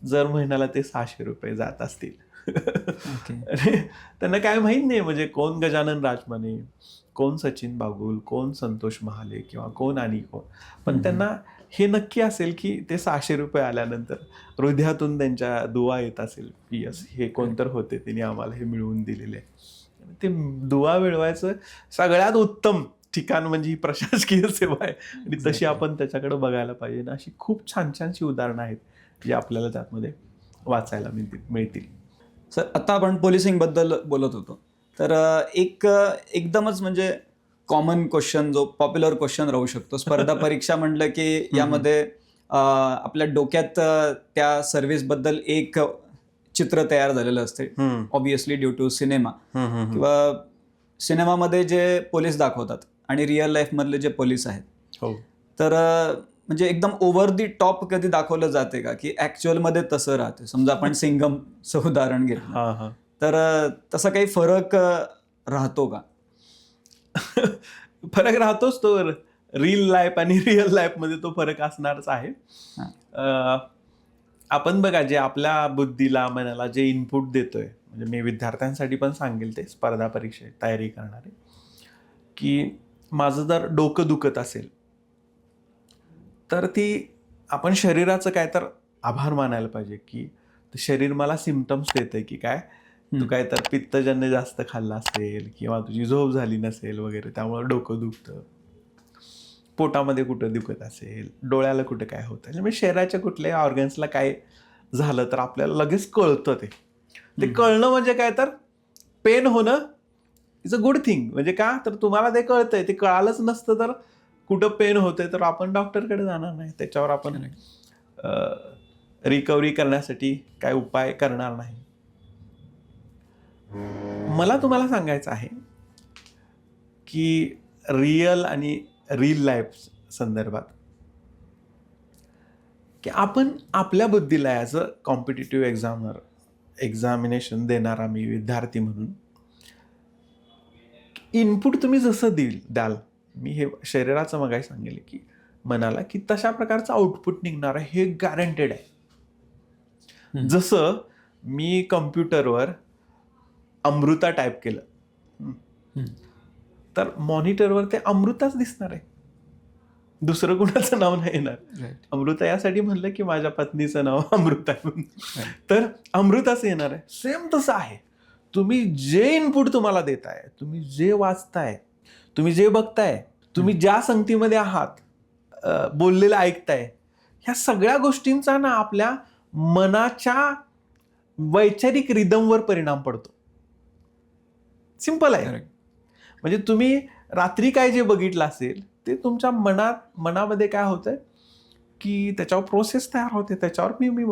जर महिन्याला ते 600 रुपये जात असतील. आणि त्यांना काय माहीत नाही म्हणजे कोण गजानन राजमाने, कोण सचिन बागुल, कोण संतोष महाले किंवा कोण आणि कोण, पण त्यांना हे नक्की असेल की ते 600 रुपये आल्यानंतर हृदयातून त्यांच्या दुवा येत असेल की यस हे कोणतर होते त्यांनी आम्हाला हे मिळवून दिलेले आहे. ते दुवा मिळवायचं सगळ्यात उत्तम ठिकाण म्हणजे ही प्रशासकीय सेवा आहे आणि तशी आपण त्याच्याकडे बघायला पाहिजे ना. अशी खूप छान छानशी उदाहरणं आहेत जी आपल्याला त्यामध्ये वाचायला मिळतील. सर, आता आपण पोलिसिंगबद्दल बोलत होतो, तर एकदमच म्हणजे कॉमन क्वेश्चन जो पॉप्युलर क्वेश्चन राहू शकतो, स्पर्धा परीक्षा म्हणलं की यामध्ये आपल्या डोक्यात त्या सर्व्हिसबद्दल एक चित्र तयार झालेलं असते, ऑब्विसली ड्यू टू सिनेमा किंवा सिनेमामध्ये जे पोलीस दाखवतात आणि रिअल लाईफमधले जे पोलीस आहेत, तर म्हणजे एकदम ओव्हर दी टॉप कधी दाखवलं जाते का की ॲक्च्युअलमध्ये तसं राहते? समजा आपण सिंघमचं उदाहरण घेतलं तर तसा काही फरक राहतो का? फरक राहतोच तो. रिअल लाईफ आणि रिअल लाईफमध्ये तो फरक असणारच आहे. आपण बघा जे आपल्या बुद्धीला मनाला जे इनपुट देतोय, म्हणजे मी विद्यार्थ्यांसाठी पण सांगेल ते स्पर्धा परीक्षे तयारी करणारे, की माझं जर डोकं दुखत असेल तर ती आपण शरीराचं काय तर आभार मानायला पाहिजे की शरीर मला सिम्पटम्स देतंय की काय तू काय तर पित्तजन्य जास्त खाल्लं असेल किंवा तुझी झोप झाली नसेल वगैरे त्यामुळे डोकं दुखतं, पोटामध्ये कुठं दुखत असेल, डोळ्याला कुठं काय होतं, म्हणजे शरीराच्या कुठल्याही ऑर्गन्सला काय झालं तर आपल्याला लगेच कळतं. ते कळणं म्हणजे काय तर पेन होणं इज अ गुड थिंग. म्हणजे का तर तुम्हाला ते कळतंय, ते कळालंच नसतं तर कुठं पेन होतंय तर आपण डॉक्टरकडे जाणार नाही, त्याच्यावर आपण रिकव्हरी करण्यासाठी काय उपाय करणार नाही. मला तुम्हाला सांगायचं आहे की रिअल आणि रिअल लाईफ संदर्भात की आपण आपल्या बुद्धीला ॲज अ कॉम्पिटिटिव्ह एक्झामिनेशन देणारा मी विद्यार्थी म्हणून इनपुट तुम्ही जसं द्याल, मी हे शरीराचं मगाही सांगेल की मनाला की तशा प्रकारचं आउटपुट निघणार आहे हे गॅरंटेड आहे. जसं मी कम्प्युटरवर अमृता टाईप केलं तर मॉनिटरवर ते अमृताच दिसणार आहे, दुसरं कुणाचं नाव नाही येणार. अमृता यासाठी म्हणलं की माझ्या पत्नीचं नाव अमृता आहे म्हणून, तर अमृताच येणार आहे. सेम तसं आहे. तुम्ही जे इनपुट तुम्हाला देताय, तुम्ही जे वाचताय, तुम्ही जे बघताय, तुम्ही ज्या संगतीमध्ये आहात, बोललेलं ऐकताय, ह्या सगळ्या गोष्टींचा ना आपल्या मनाच्या वैचारिक रिदमवर परिणाम पडतो. सिंपल आहे. म्हणजे तुम्ही रात्री काय जे बघितलं असेल ते तुमच्या मनामध्ये काय होतंय की त्याच्यावर प्रोसेस तयार होते. त्याच्यावर मी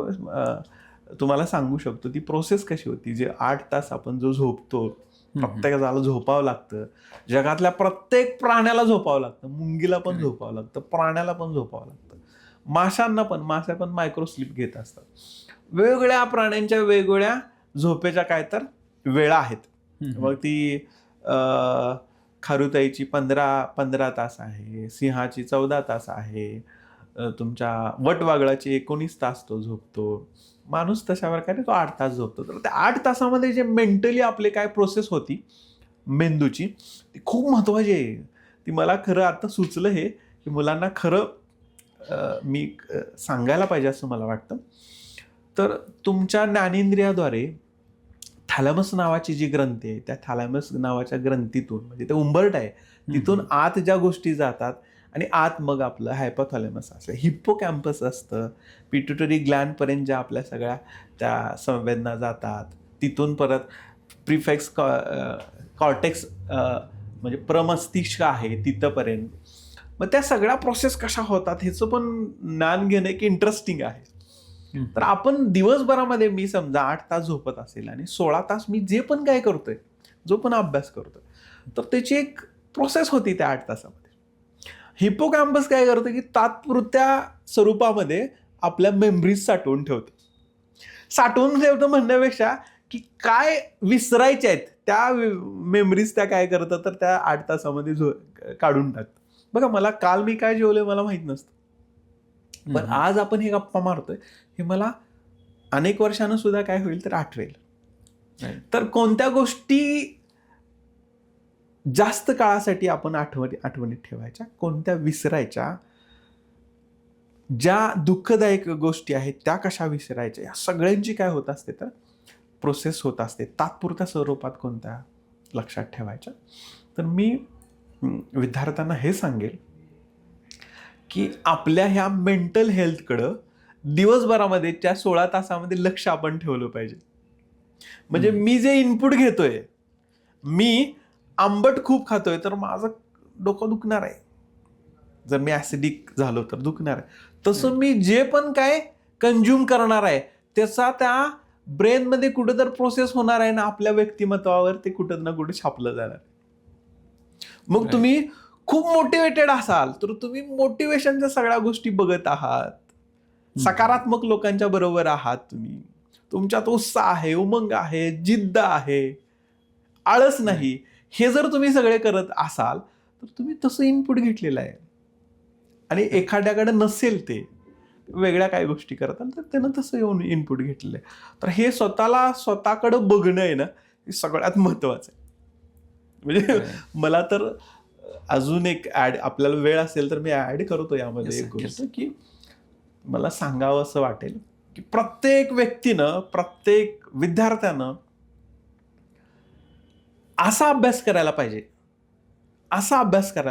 तुम्हाला सांगू शकतो ती प्रोसेस कशी होती. जे 8 तास आपण जो झोपतो, प्रत्येकाला झोपावं लागतं, जगातल्या प्रत्येक प्राण्याला झोपावं लागतं, मुंगीला पण झोपावं लागतं, प्राण्याला पण झोपावं लागतं, मासे पण मायक्रो स्लीप घेत असतात. वेगवेगळ्या प्राण्यांच्या वेगवेगळ्या झोपेच्या काय तर वेळा आहेत. मग ती खारुताईची 15 तास आहे, सिंहाची 14 तास आहे, तुमच्या वटवागळाची 19 तास तो झोपतो, माणूस तशा प्रकारे तो 8 तास झोपतो. तर त्या 8 तासामध्ये जे मेंटली आपले काय प्रोसेस होती मेंदूची ती खूप महत्त्वाची आहे. ती मला खरं आता सुचलं हे की मुलांना खरं मी सांगायला पाहिजे असं मला वाटतं. तर तुमच्या ज्ञानेंद्रियाद्वारे थॅलॅमस नावाची जी ग्रंथी आहे त्या थॅलॅमस नावाच्या ग्रंथीतून म्हणजे ते उंबरट आहे तिथून आत ज्या गोष्टी जातात आणि आत मग आपलं हायपोथॅलॅमस असतं, हिप्पोकॅम्पस असतं, पिट्युटरी ग्लॅन्डपर्यंत ज्या आपल्या सगळ्या त्या संवेदना जातात, तिथून परत प्रिफेक्स कॉर्टेक्स म्हणजे प्रमस्तिष्क आहे तिथंपर्यंत. मग त्या सगळ्या प्रोसेस कशा होतात ह्याचं पण ज्ञान घेणं एक इंटरेस्टिंग आहे. तर आपण दिवसभरामध्ये मी समजा 8 तास झोपत असेल आणि 16 तास मी जे पण काय करतोय, जो पण अभ्यास करतोय, तर त्याची एक प्रोसेस होती त्या 8 तासामध्ये. हिप्पोकॅम्पस काय करतं की तात्पुरत्या स्वरूपामध्ये आपल्या मेमरीज साठवून ठेवतं. साठवून ठेवतं म्हणण्यापेक्षा की काय विसरायचे आहेत त्या मेमरीज त्या काय करतात तर त्या 8 तासामध्ये काढून टाकतात. बघा, मला काल मी काय जेवलोय मला माहित नसतं, पण आज आपण हे गप्पा मारतोय हे मला अनेक वर्षानं सुद्धा काय होईल तर आठवेल. तर कोणत्या गोष्टी जास्त काळासाठी आपण आठवणीत ठेवायच्या, कोणत्या विसरायच्या, ज्या दुःखदायक गोष्टी आहेत त्या कशा विसरायच्या, या सगळ्यांची काय होत असते तर प्रोसेस होत असते. तात्पुरत्या स्वरूपात कोणत्या लक्षात ठेवायच्या. तर मी विद्यार्थ्यांना हे सांगेल की आपल्या ह्या मेंटल हेल्थकडं दिवसभरामध्ये त्या 16 तासामध्ये लक्ष आपण ठेवलं पाहिजे. म्हणजे मी जे इनपुट घेतोय, मी आंबट खूप खातोय तर माझं डोकं दुखणार आहे, जर मी ऍसिडिक झालो तर दुखणार आहे. तसं मी जे पण काय कंझ्युम करणार आहे त्याचा त्या ब्रेनमध्ये कुठं तर प्रोसेस होणार आहे ना, आपल्या व्यक्तिमत्वावर ते कुठं ना कुठे छापलं जाणार. मग तुम्ही खूप मोटिवेटेड असाल तर तुम्ही मोटिवेशनच्या सगळ्या गोष्टी बघत आहात, सकारात्मक लोकांच्या बरोबर आहात, तुम्ही तुमच्यात उत्साह आहे, उमंग आहे, जिद्द आहे, आळस नाही. हे जर तुम्ही सगळे करत असाल तर तुम्ही तसं इनपुट घेतलेलं आहे. आणि एखाद्याकडे नसेल ते वेगळ्या काही गोष्टी करतात तर त्यानं तसं येऊन इनपुट घेतलेलं आहे. तर हे स्वतःकडे बघणं आहे ना, हे सगळ्यात महत्वाचं आहे. म्हणजे मला तर अजून एक ऍड, आपल्याला वेळ असेल तर मी ऍड करतो यामध्ये एक गोष्ट की मला सांगावं असं वाटेल की प्रत्येक व्यक्तीनं, प्रत्येक विद्यार्थ्यानं असा अभ्यास करायला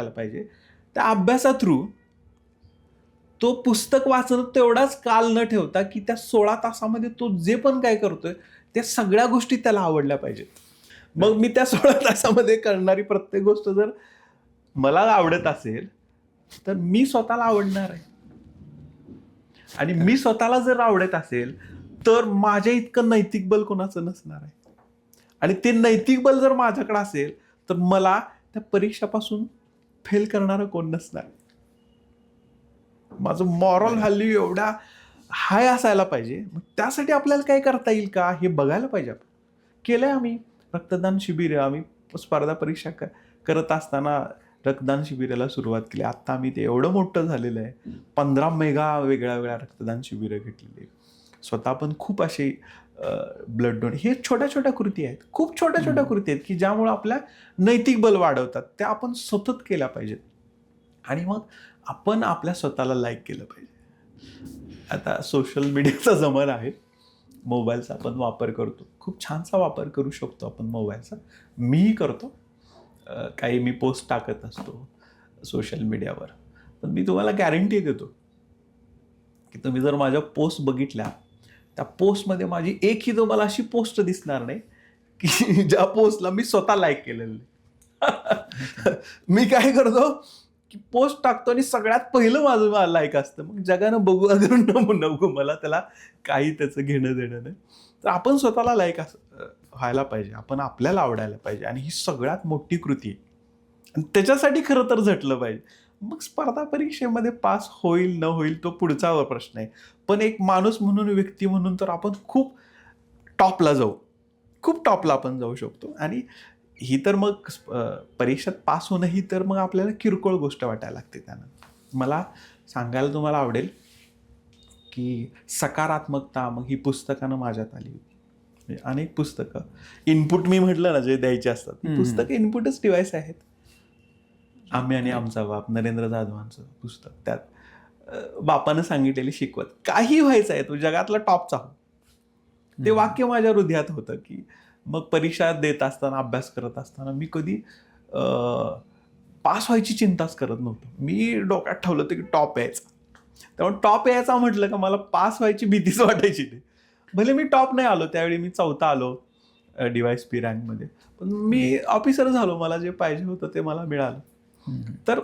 पाहिजे, त्या अभ्यासा थ्रू तो पुस्तक वाचणं तेवढाच काल न ठेवता की त्या 16 तासामध्ये तो जे पण काय करतोय त्या सगळ्या गोष्टी त्याला आवडल्या पाहिजेत. मग मी त्या 16 तासामध्ये करणारी प्रत्येक गोष्ट जर मला आवडत असेल तर मी स्वतःला आवडणार आहे. आणि मी स्वतःला जर आवडत असेल तर माझ्या इतकं नैतिक बल कोणाचं नसणार आहे. आणि ते नैतिक बल जर माझ्याकडे असेल तर मला त्या परीक्षापासून फेल करणारं कोण नसणार. माझं मॉरल व्हॅल्यू एवढा हाय असायला पाहिजे. मग त्यासाठी आपल्याला काय करता येईल का हे बघायला पाहिजे. आपण केलंय, आम्ही रक्तदान शिबिर, आम्ही स्पर्धा परीक्षा करत असताना रक्तदान शिबिराला सुरुवात केली. आता आम्ही ते एवढं मोठं झालेलं आहे, 15 मेगा वेगळ्या रक्तदान शिबिरं घेतलेली. स्वतः पण खूप असे ब्लड डोनेट, हे छोट्या छोट्या कृती आहेत, खूप छोट्या छोट्या कृती आहेत की ज्यामुळे आपल्या नैतिक बल वाढवतात. त्या आपण सतत केल्या पाहिजेत. आणि मग आपण आपल्या स्वतःला लाईक केलं पाहिजे. आता सोशल मीडियाचा जमाना आहे, मोबाईलचा आपण वापर करतो, खूप छानसा वापर करू शकतो आपण मोबाईलचा. मीही करतो, काही मी पोस्ट टाकत असतो सोशल मीडियावर. पण मी तुम्हाला गॅरंटी देतो की तुम्ही जर माझ्या पोस्ट बघितल्या, त्या पोस्टमध्ये माझी एकही तुम्हाला अशी पोस्ट दिसणार नाही की ज्या पोस्टला मी स्वतः लाईक केलेलं नाही. मी काय करतो की पोस्ट टाकतो आणि सगळ्यात पहिलं माझं लाईक असतं. मग जगानं बघू नको, मला त्याला काही त्याचं घेणं देणं नाही. तर आपण स्वतःला लाईक व्हायला पाहिजे, आपण आपल्याला आवडायला पाहिजे. आणि ही सगळ्यात मोठी कृती आहे आणि त्याच्यासाठी खरं तर झटलं पाहिजे. मग स्पर्धा परीक्षेमध्ये पास होईल न होईल तो पुढचा प्रश्न आहे. पण एक माणूस म्हणून, व्यक्ती म्हणून तर आपण खूप टॉपला आपण जाऊ शकतो. आणि ही तर मग परीक्षेत पास होणं ही तर मग आपल्याला किरकोळ गोष्ट वाटायला लागते. त्यानं मला सांगायला तुम्हाला आवडेल की सकारात्मकता, मग ही पुस्तकानं माझ्यात आली होती. म्हणजे अनेक पुस्तकं, इनपुट मी म्हटलं ना जे द्यायचे असतात, पुस्तकं इनपुटच डिव्हाइस आहेत. आम्ही आणि आमचा बाप, नरेंद्र जाधवांचं पुस्तक, त्यात बापानं सांगितलेली शिकवत, काही व्हायचं आहे तो जगातला टॉपचा हो, ते वाक्य माझ्या हृदयात होतं. की मग परीक्षा देत असताना, अभ्यास करत असताना मी कधी पास व्हायची चिंताच करत नव्हतो. मी डोक्यात ठेवलं होतं की टॉप यायचा. त्यामुळे टॉप यायचा म्हटलं का मला पास व्हायची भीतीच वाटायची नाही. भले मी टॉप नाही आलो, त्यावेळी मी 4था आलो DYSP रँकमध्ये, पण मी ऑफिसर झालो, मला जे पाहिजे होतं ते मला मिळालं. तर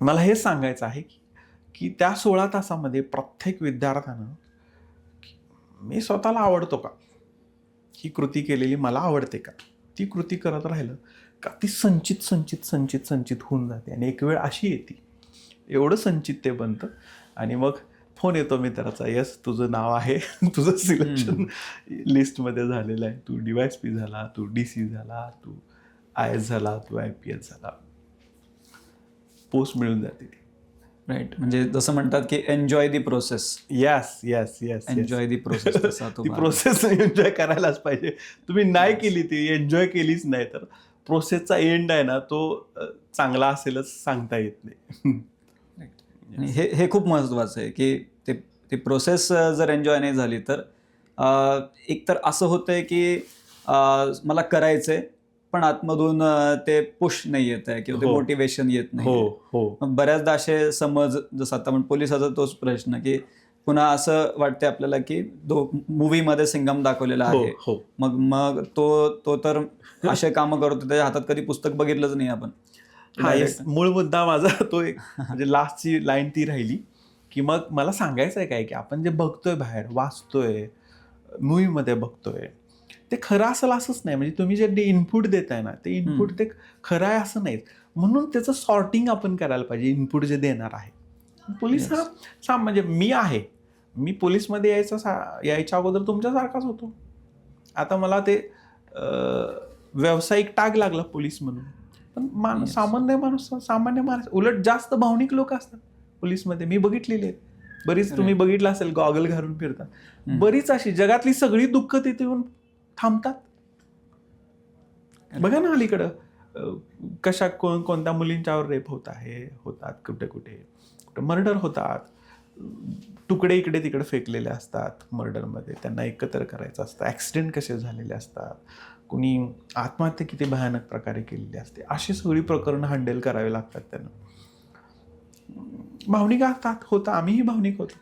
मला हे सांगायचं आहे की त्या 16 तासामध्ये प्रत्येक विद्यार्थ्यानं, मी स्वतःला आवडतो का, ही कृती केलेली मला आवडते का, ती कृती करत राहिलं का ती संचित होऊन जाते. आणि एक वेळ अशी येते, एवढं संचित ते बनतं आणि मग फोन येतो मित्राचा, यस तुझं नाव आहे, तुझं सिलेक्शन लिस्टमध्ये झालेलं आहे, तू DYSP झाला, तू DC झाला, तू IS झाला, तू IPS झाला, पोस्ट मिळून जाते ती. राईट. म्हणजे जसं म्हणतात की enjoy the process. Yes yes yes enjoy the process. तसा तो ती प्रोसेस एन्जॉय करायलाच पाहिजे. तुम्ही नाही केली ती, एन्जॉय केलीच नाही तर प्रोसेसचा एंड आहे ना तो चांगला असेलच सांगता येत नाही. आणि हे खूप महत्त्वाचं आहे की ती प्रोसेस जर एन्जॉय नाही झाली तर एक तर असं होतंय की मला करायचंय पण आतमधून ते पुश नाही येत आहे किंवा ते हो. मोटिवेशन येत नाही. हो हो मग बऱ्याचदा असे समज, जसं आता आपण पोलिसाचा तोच प्रश्न की पुन्हा असं वाटते आपल्याला की मूवीमध्ये सिंघम दाखवलेला हो आहे, हो मग मग तो तर असे कामं करतो, त्याच्या हातात कधी पुस्तक बघितलंच नाही आपण. हा येस, मूळ मुद्दा माझा तो एक म्हणजे लास्टची लाईन ती राहिली की मग मला सांगायचं आहे काय की आपण जे बघतोय बाहेर, वाचतोय, मूवीमध्ये बघतोय, ते खरं असेल असंच नाही. म्हणजे तुम्ही जे इनपुट देताय ना ते इनपुट ते खरं आहे असं नाही. म्हणून त्याचं सॉर्टिंग आपण करायला पाहिजे. इनपुट जे देणार आहे पोलीस हा म्हणजे मी पोलीसमध्ये यायच्या अगोदर तुमच्यासारखाच होतो. आता मला ते व्यावसायिक टाग लागला पोलीस म्हणून. पण सामान्य माणूस उलट जास्त भावनिक लोक असतात पोलीसमध्ये. मी बघितलेले आहेत. बरीच तुम्ही बघितलं असेल, गॉगल घालून फिरतात. बरीच अशी जगातली सगळी दुःख तिथे येऊन थांबतात. बघा ना अलीकडं कशा कोणत्या मुलींच्यावर रेप होतात, कुठे मर्डर होतात, तुकडे इकडे तिकडे फेकलेले असतात मर्डरमध्ये, त्यांना एकत्र करायचं असतं, ॲक्सिडेंट कसे झालेले असतात, कुणी आत्महत्या किती भयानक प्रकारे केलेली असते, अशी सगळी प्रकरणं हँडल करावी लागतात त्यांना. भावनिक होतं, आम्हीही भावनिक होतो.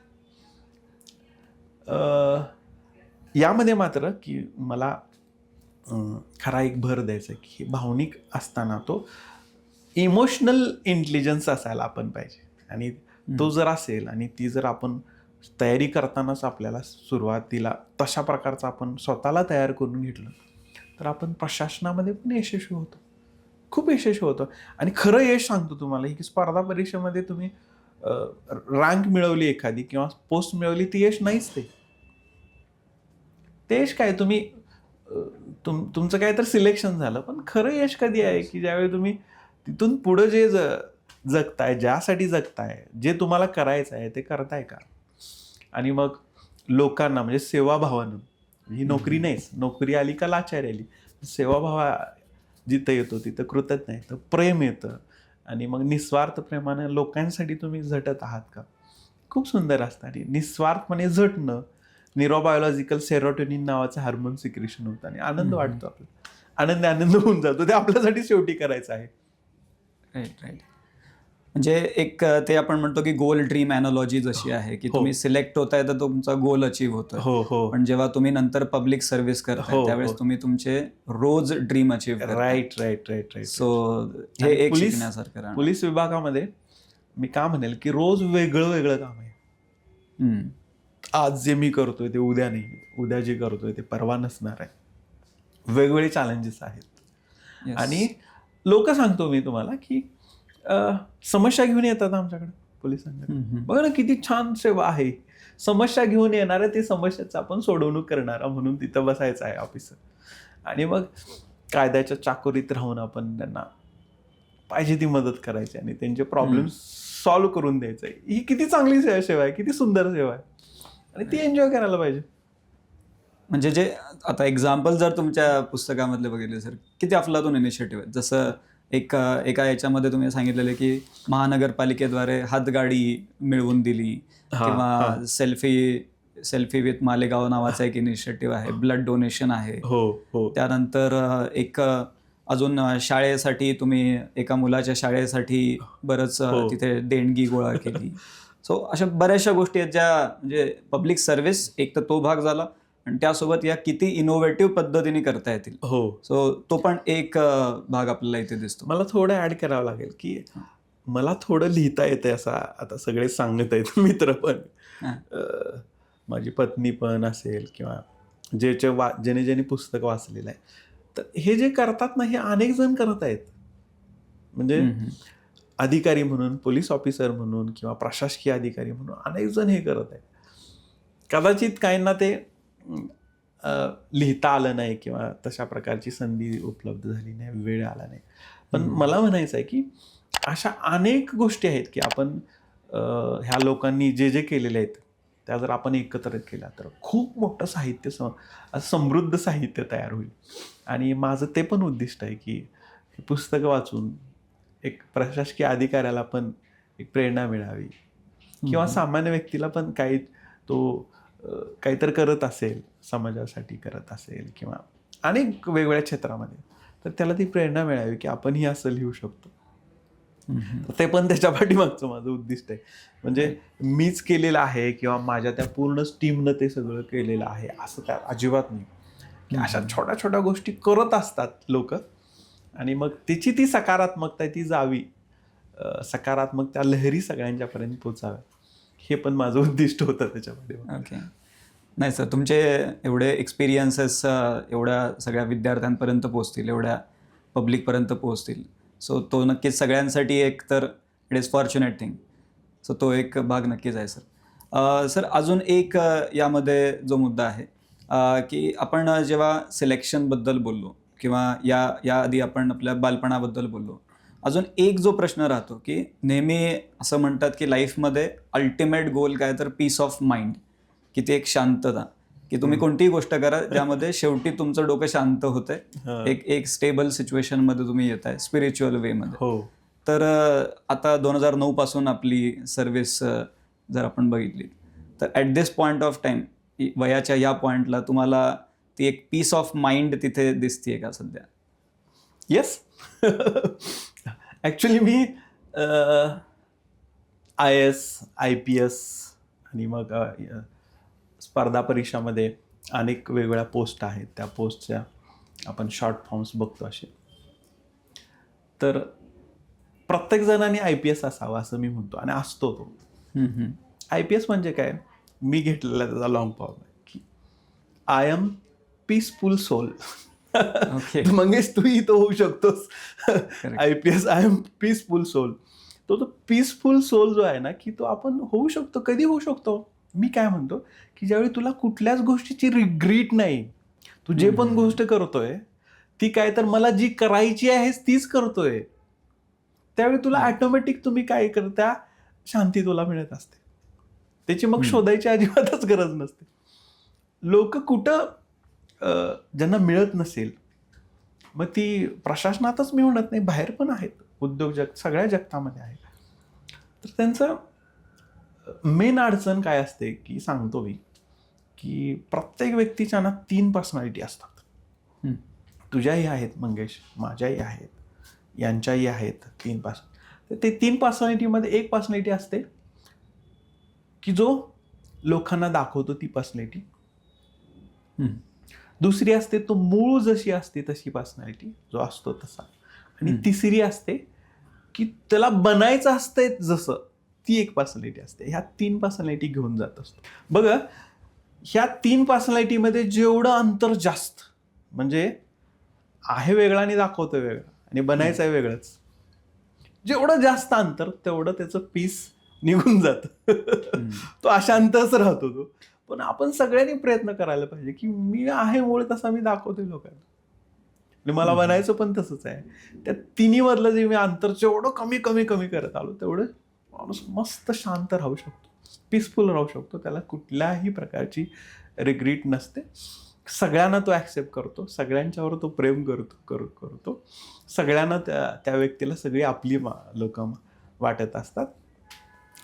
यामध्ये मात्र की मला खरा एक भर द्यायचा की भावनिक असताना तो इमोशनल इंटेलिजन्स असायला आपण पाहिजे. आणि तो जर असेल आणि ती जर आपण तयारी करतानाच आपल्याला सुरुवातीला तशा प्रकारचं आपण स्वतःला तयार करून घेतलं तर आपण प्रशासनामध्ये पण यशस्वी होतो, खूप यशस्वी होतो. आणि खरं यश सांगतो तुम्हाला की स्पर्धा परीक्षेमध्ये तुम्ही रँक मिळवली एखादी किंवा पोस्ट मिळवली, ती यश नाहीच. ते यश काय, तुम्ही तुमचं काय तर सिलेक्शन झालं. पण खरं यश कधी आहे की ज्यावेळी तुम्ही तिथून पुढं जे जगताय, ज्यासाठी जगताय, जे तुम्हाला करायचं आहे ते करताय का. आणि मग लोकांना म्हणजे सेवाभावानं, ही नोकरी नाहीच, नोकरी आली का लाचारी आली, सेवाभावा जिथं येतो तिथं कृतज्ञ येतं, प्रेम येतं. आणि मग निस्वार्थ प्रेमानं लोकांसाठी तुम्ही झटत आहात का, खूप सुंदर असतं. आणि निस्वार्थपणे झटणं, न्यूरोबायोलॉजिकल सेरोटोनिन नावाचं हार्मोन सिक्रेशन होतं आणि आनंद वाटतो आपल्याला, आनंद होऊन जातो. ते आपल्यासाठी शेवटी करायचं आहे. राईट. म्हणजे एक ते आपण म्हणतो की गोल ड्रीम अॅनॉलॉजी जशी आहे की तुम्ही सिलेक्ट होताय तर तुमचा गोल अचीव्ह होतोय. हो. पण जेव्हा तुम्ही नंतर पब्लिक सर्व्हिस करताय त्यावेळेस तुम्ही तुमचे रोज ड्रीम अचीव्ह करताय. राईट. सो हे एक शिकण्यासारखं. पोलीस विभागामध्ये मी का म्हणेल की रोज वेगळं काम आहे. आज जे मी करतोय ते उद्या नाही, उद्या जे करतोय ते परवा नसणार आहे. वेगवेगळे चॅलेंजेस आहेत. आणि लोक सांगतो मी तुम्हाला की समस्या घेऊन येतात आमच्याकडे पोलिसांकडे. बघा ना किती छान सेवा आहे. समस्या घेऊन येणाऱ्या ते समस्याचं आपण सोडवणूक करणारा म्हणून तिथं बसायचं आहे ऑफिसर. आणि मग कायद्याच्या चाकोरीत राहून आपण त्यांना पाहिजे ती मदत करायची आणि त्यांचे प्रॉब्लेम सॉल्व्ह करून द्यायचं. ही किती चांगली सेवा आहे, किती सुंदर सेवा आहे आणि ती एन्जॉय करायला पाहिजे. म्हणजे जे आता एक्झाम्पल जर तुमच्या पुस्तकामधले बघितले सर, किती अफलातून इनिशिएटिव्ह आहेत. जसं एका याच्यामध्ये तुम्ही सांगितलेलं की महानगरपालिकेद्वारे हातगाडी मिळवून दिली, किंवा सेल्फी विथ मालेगाव नावाचा एक इनिशिएटिव्ह आहे, ब्लड डोनेशन आहे. त्यानंतर एक अजून शाळेसाठी तुम्ही एका मुलाच्या शाळेसाठी बरंच तिथे देणगी गोळा केली. सो अशा बऱ्याचशा गोष्टी आहेत ज्या म्हणजे पब्लिक सर्व्हिस एक तर तो भाग झाला आणि त्यासोबत या किती इनोव्हेटिव्ह पद्धतीने करता येतील. सो तो पण एक भाग आपल्याला इथे दिसतो. मला थोडं ऍड करावं लागेल की मला थोडं लिहिता येते असं आता सगळे सांगत आहेत, मित्र पण, माझी पत्नी पण असेल किंवा ज्याने पुस्तक वाचलेलं आहे. तर हे जे करतात ना हे अनेक जण करत आहेत. म्हणजे अधिकारी म्हणून, पोलीस ऑफिसर म्हणून किंवा प्रशासकीय अधिकारी म्हणून अनेक जण हे करत आहेत. कदाचित काहींना ते लिहिता आलं नाही किंवा तशा प्रकारची संधी उपलब्ध झाली नाही, वेळ आला नाही. पण मला म्हणायचं आहे की अशा अनेक गोष्टी आहेत की आपण ह्या लोकांनी जे जे केलेले आहेत त्या जर आपण एकत्र केल्या तर खूप मोठं साहित्य समृद्ध साहित्य तयार होईल. आणि माझं ते पण उद्दिष्ट आहे की ही पुस्तकं वाचून एक प्रशासकीय अधिकाऱ्याला पण एक प्रेरणा मिळावी किंवा सामान्य व्यक्तीला पण काही तो काहीतरी करत असेल, समाजासाठी करत असेल किंवा अनेक वेगवेगळ्या क्षेत्रामध्ये, तर त्याला ती प्रेरणा मिळावी की आपणही असं लिहू शकतो. ते पण त्याच्या पाठीमागचं माझं उद्दिष्ट आहे. म्हणजे मीच केलेलं आहे किंवा माझ्या त्या पूर्ण टीमनं ते सगळं केलेलं आहे असं त्या अजिबात नाही. की अशा छोट्या छोट्या गोष्टी करत असतात लोक आणि मग त्याची ती सकारात्मकता ती जावी, सकारात्मक त्या लहरी सगळ्यांच्यापर्यंत पोचाव्या, हे पण माझं उद्दिष्ट होतं त्याच्यामध्ये. ओके. नाही सर, तुमचे एवढे एक्सपिरियन्सेस एवढ्या सगळ्या विद्यार्थ्यांपर्यंत पोहोचतील, एवढ्या पब्लिकपर्यंत पोहोचतील. सो तो नक्कीच सगळ्यांसाठी एक तर it is fortunate thing. So तो एक भाग नक्कीच आहे सर. सर अजून एक यामध्ये जो मुद्दा आहे की आपण जेव्हा सिलेक्शनबद्दल बोललो किंवा याआधी आपण आपल्या बालपणाबद्दल बोललो, अजून एक जो प्रश्न राहतो की नेहमी असं म्हणतात की लाईफमध्ये अल्टिमेट गोल काय तर पीस ऑफ माइंड, की ती एक शांतता, की तुम्ही कोणतीही गोष्ट करा ज्यामध्ये शेवटी तुमचं डोकं शांत होतंय, एक स्टेबल सिच्युएशनमध्ये तुम्ही येत आहे स्पिरिच्युअल वेमध्ये. हो. तर आता 2009 पासून आपली सर्व्हिस जर आपण बघितली तर at this point of time, वयाच्या या पॉईंटला तुम्हाला ती एक पीस ऑफ माइंड तिथे दिसतीये का सध्या? येस. ॲक्च्युली मी IAS, IPS आणि मग स्पर्धा परीक्षामध्ये अनेक वेगवेगळ्या पोस्ट आहेत. त्या पोस्टच्या आपण शॉर्ट फॉर्म्स बघतो असे. तर प्रत्येक जणांनी IPS असावा असं मी म्हणतो आणि असतो तो. IPS म्हणजे काय, मी घेतलेला त्याचा लॉंग फॉर्म आहे की I am peaceful soul. Mangesh तूही तो होऊ शकतोस. IPS I am peaceful soul. तो पीसफुल सोल जो आहे ना की तो आपण होऊ शकतो. कधी होऊ शकतो? मी काय म्हणतो की ज्यावेळी तुला कुठल्याच गोष्टीची रिग्रीट नाही, तू जे पण गोष्ट करतोय ती काय तर मला जी करायची आहे तीच करतोय, त्यावेळी तुला ऑटोमॅटिक तुम्ही काय करता, शांती तुला मिळत असते. त्याची मग शोधायची अजिबातच गरज नसते. लोक कुठं ज्यांना मिळत नसेल, मग ती प्रशासनातच मी म्हणत नाही, बाहेर पण आहेत, उद्योग जग सगळ्या जगतामध्ये आहेत. तर त्यांचं मेन अडचण काय असते की सांगतो मी की प्रत्येक व्यक्तीच्या ना 3 पर्सनॅलिटी असतात. तुझ्याही आहेत मंगेश, माझ्याही आहेत, यांच्याही आहेत 3 पर्सनॅलिटी. ते 3 पर्सनॅलिटीमध्ये एक पर्सनॅलिटी असते की जो लोकांना दाखवतो ती पर्सनॅलिटी. दुसरी असते तो मूळ जशी असते तशी पर्सनॅलिटी, जो असतो तसा. आणि तिसरी असते की त्याला बनायचं असतंय जसं, ती एक पर्सनॅलिटी असते. ह्या 3 पर्सनॅलिटी घेऊन जात असतो. बघा, ह्या 3 पर्सनॅलिटीमध्ये जेवढं अंतर जास्त, म्हणजे आहे वेगळा आणि दाखवतो वेगळा आणि बनायचं आहे वेगळंच, जेवढं जास्त अंतर तेवढं त्याचं पीस निघून जातं. तो अशांतच राहतो तो. पण आपण सगळ्यांनी प्रयत्न करायला पाहिजे की मी आहे मूळ तसा मी दाखवतोय लोकांना, आणि मला बनायचं पण तसंच आहे. त्या तिन्ही मधलं जे मी अंतर जेवढं कमी कमी कमी करत आलो तेवढं माणूस मस्त शांत राहू शकतो, पीसफुल राहू शकतो. त्याला कुठल्याही प्रकारची रिग्रीट नसते. सगळ्यांना तो ॲक्सेप्ट करतो, सगळ्यांच्यावर तो प्रेम करतो. सगळ्यांना त्या व्यक्तीला सगळी आपली लोक वाटत असतात.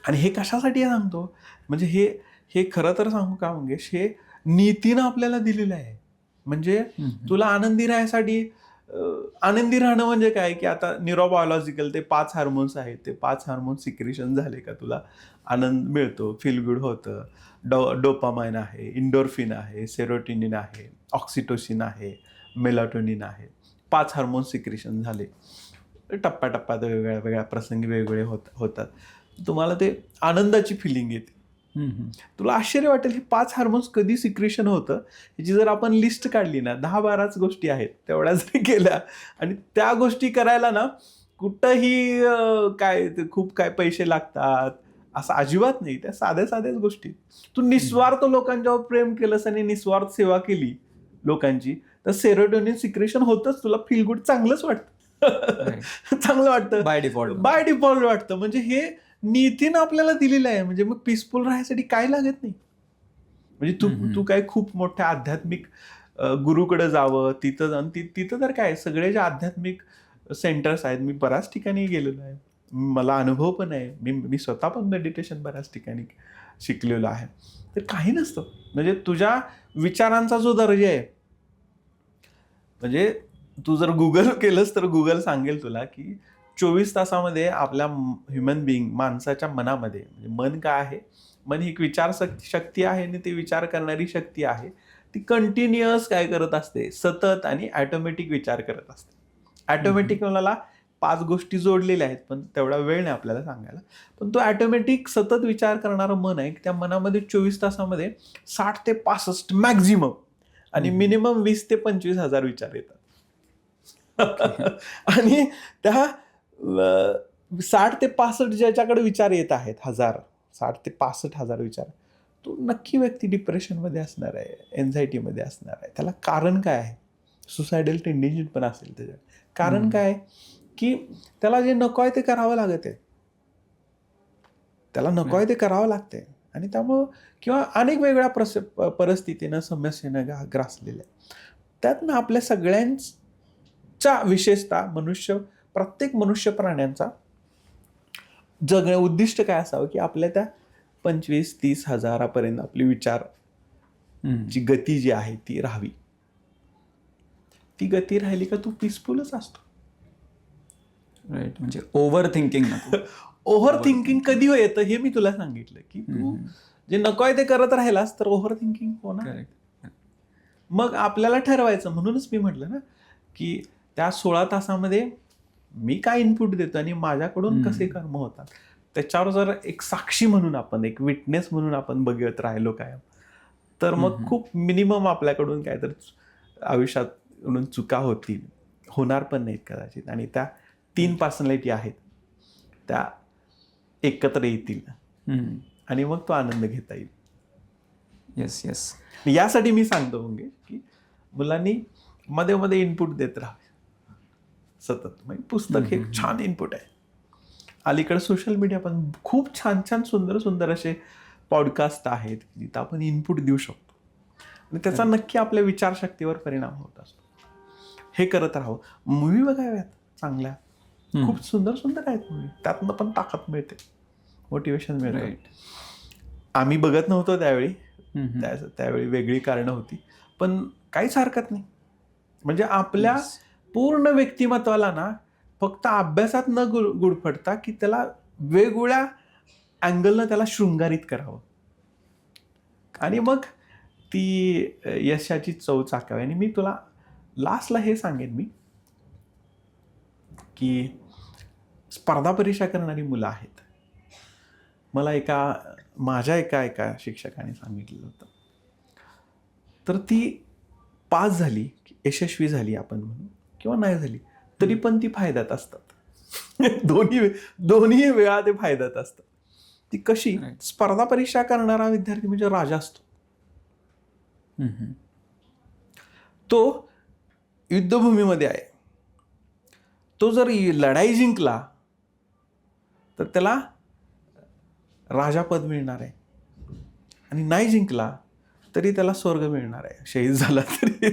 आणि हे कशासाठी सांगतो, म्हणजे हे खरं तर सांगू का मंगेश, हे नीतीनं आपल्याला दिलेलं आहे. म्हणजे तुला आनंदी राहण्यासाठी, आनंदी राहणं म्हणजे काय की आता न्यूरोबायोलॉजिकल ते 5 हार्मोन्स आहेत, ते 5 हार्मोन्स सिक्रेशन झाले का तुला आनंद मिळतो, फील गुड होतं. डोपामाइन आहे, इंडोर्फिन आहे, सेरोटोनिन आहे, ऑक्सिटोसिन आहे, मेलाटोनिन आहे. 5 हार्मोन्स सिक्रेशन झाले, टप्प्याटप्प्यात वेगवेगळ्या प्रसंगी वेगवेगळे होतात. तुम्हाला ते आनंदाची फिलिंग येते. तुला आश्चर्य वाटेल हे 5 हार्मोन्स कधी सिक्रेशन होतं, ह्याची जर आपण लिस्ट काढली ना, 10-12च गोष्टी आहेत, तेवढ्या जरी केल्या आणि त्या गोष्टी करायला ना कुठंही काय ते खूप काय पैसे लागतात असं अजिबात नाही. त्या साध्या साध्याच गोष्टी. तू निस्वार्थ लोकांच्यावर प्रेम केलंस आणि निस्वार्थ सेवा केली लोकांची, तर सेरोटोनिन सिक्रेशन होतच. तुला फील गुड चांगलंच वाटतं. चांगलं वाटतं बाय डिफॉल्ट. बाय डिफॉल्ट वाटतं. म्हणजे हे नीतीनं आपल्याला दिलेलं आहे. म्हणजे मग पीसफुल राहण्यासाठी काय लागत नाही. म्हणजे तू काय खूप मोठ्या आध्यात्मिक गुरुकडे जावं, तिथं जाऊन तिथं तर काय सगळे जे आध्यात्मिक सेंटर्स आहेत, मी बऱ्याच ठिकाणी गेलेलो आहे. मला अनुभव पण आहे. मी स्वतः पण मेडिटेशन बऱ्याच ठिकाणी शिकलेलो आहे. तर काही नसतं. म्हणजे तुझ्या विचारांचा जो दर्जा आहे, म्हणजे तू जर गुगल केलंस तर गुगल सांगेल तुला की 24 तासामध्ये आपल्या ह्युमन बिईंग माणसाच्या मनामध्ये, म्हणजे मन काय आहे, मन ही एक विचार शक्ती आहे आणि ती विचार करणारी शक्ती आहे. ती कंटिन्युअस काय करत असते, सतत आणि ऑटोमॅटिक विचार करत असते. ऑटोमॅटिक मला 5 गोष्टी जोडलेल्या आहेत, पण तेवढा वेळ नाही आपल्याला सांगायला. पण तो ऑटोमॅटिक सतत विचार करणारं मन आहे, की त्या मनामध्ये 24 तासामध्ये 60 ते 65 मॅक्झिमम आणि मिनिमम 20 ते 25 हजार विचार येतात. आणि त्या 60 ते 65 ज्याच्याकडे विचार येत आहेत, 60 ते 65,000 विचार, तो नक्की व्यक्ती डिप्रेशनमध्ये असणार आहे, एन्झायटीमध्ये असणार आहे. त्याला कारण काय आहे? सुसायडल टेंडेन्सी पण असेल त्याच्यात. कारण काय आहे? की त्याला जे नको आहे ते करावं लागत आहे. त्याला नको आहे ते करावं लागतंय आणि त्यामुळं किंवा अनेक वेगळ्या परिस्थितीनं, समस्येनं ग्रासलेल्या. त्यातनं आपल्या सगळ्यांचा विशेषतः प्रत्येक मनुष्य प्राण्यांचा उद्दिष्ट काय असावं की आपल्या त्या 25-30 हजारापर्यंत आपली विचार ची गती जी आहे ती राहावी. ती गती राहिली का तू पीसफुलच असतो. राईट. म्हणजे ओव्हर थिंकिंग नको. ओव्हर थिंकिंग कधी येतं हे मी तुला सांगितलं की तू जे नको आहे ते करत राहिलास तर ओव्हर थिंकिंग होणार. मग आपल्याला ठरवायचं. म्हणूनच मी म्हटलं ना की त्या 16 तासामध्ये मी काय इनपुट देतो आणि माझ्याकडून कसे कर्म होतात त्याच्यावर जर एक साक्षी म्हणून आपण, एक विटनेस म्हणून आपण बघत राहिलो कायम, तर मग खूप मिनिमम आपल्याकडून काय तर आयुष्यात चुका होणार पण नाहीत कदाचित. आणि त्या 3 पर्सनॅलिटी आहेत त्या एकत्र येतील आणि मग तो आनंद घेता येईल. Yes yes. यासाठी मी सांगतो मंगेश की मुलांनी मध्ये मध्ये इनपुट देत राहावे सतत. म्हणजे पुस्तक हे छान इनपुट आहे. अलीकडे सोशल मीडिया पण खूप छान छान सुंदर सुंदर असे पॉडकास्ट आहेत जिथं आपण इनपुट देऊ शकतो आणि त्याचा नक्की आपल्या विचारशक्तीवर परिणाम होत असतो. हे करत राहावं. मूवी बघाव्यात चांगल्या, खूप सुंदर सुंदर आहेत मूवी. त्यातनं पण ताकद मिळते, मोटिवेशन मिळते. आम्ही बघत नव्हतो त्यावेळी वेगळी कारणं होती, पण काहीच हरकत नाही. म्हणजे आपल्या पूर्ण व्यक्तिमत्वाला ना फक्त अभ्यासात न गुडफडता की त्याला वेगवेगळ्या अँगलनं त्याला शृंगारित करावं आणि मग ती यशाची चव चाकावी. आणि मी तुला लास्टला हे सांगेन मी की स्पर्धा परीक्षा करणारी मुलं आहेत. मला माझ्या एका शिक्षकाने सांगितलेलं होतं. तर ती पास झाली, यशस्वी झाली आपण म्हणू, किंवा नाही झाली तरी पण ती फायद्यात असतात. दोन्ही वेळा ते फायद्यात असतात. ती कशी? स्पर्धा परीक्षा करणारा विद्यार्थी म्हणजे राजा असतो. तो युद्धभूमीमध्ये आहे. तो जर लढाई जिंकला तर त्याला राजापद मिळणार आहे आणि नाही जिंकला तरी त्याला स्वर्ग मिळणार आहे. शहीद झाला तरी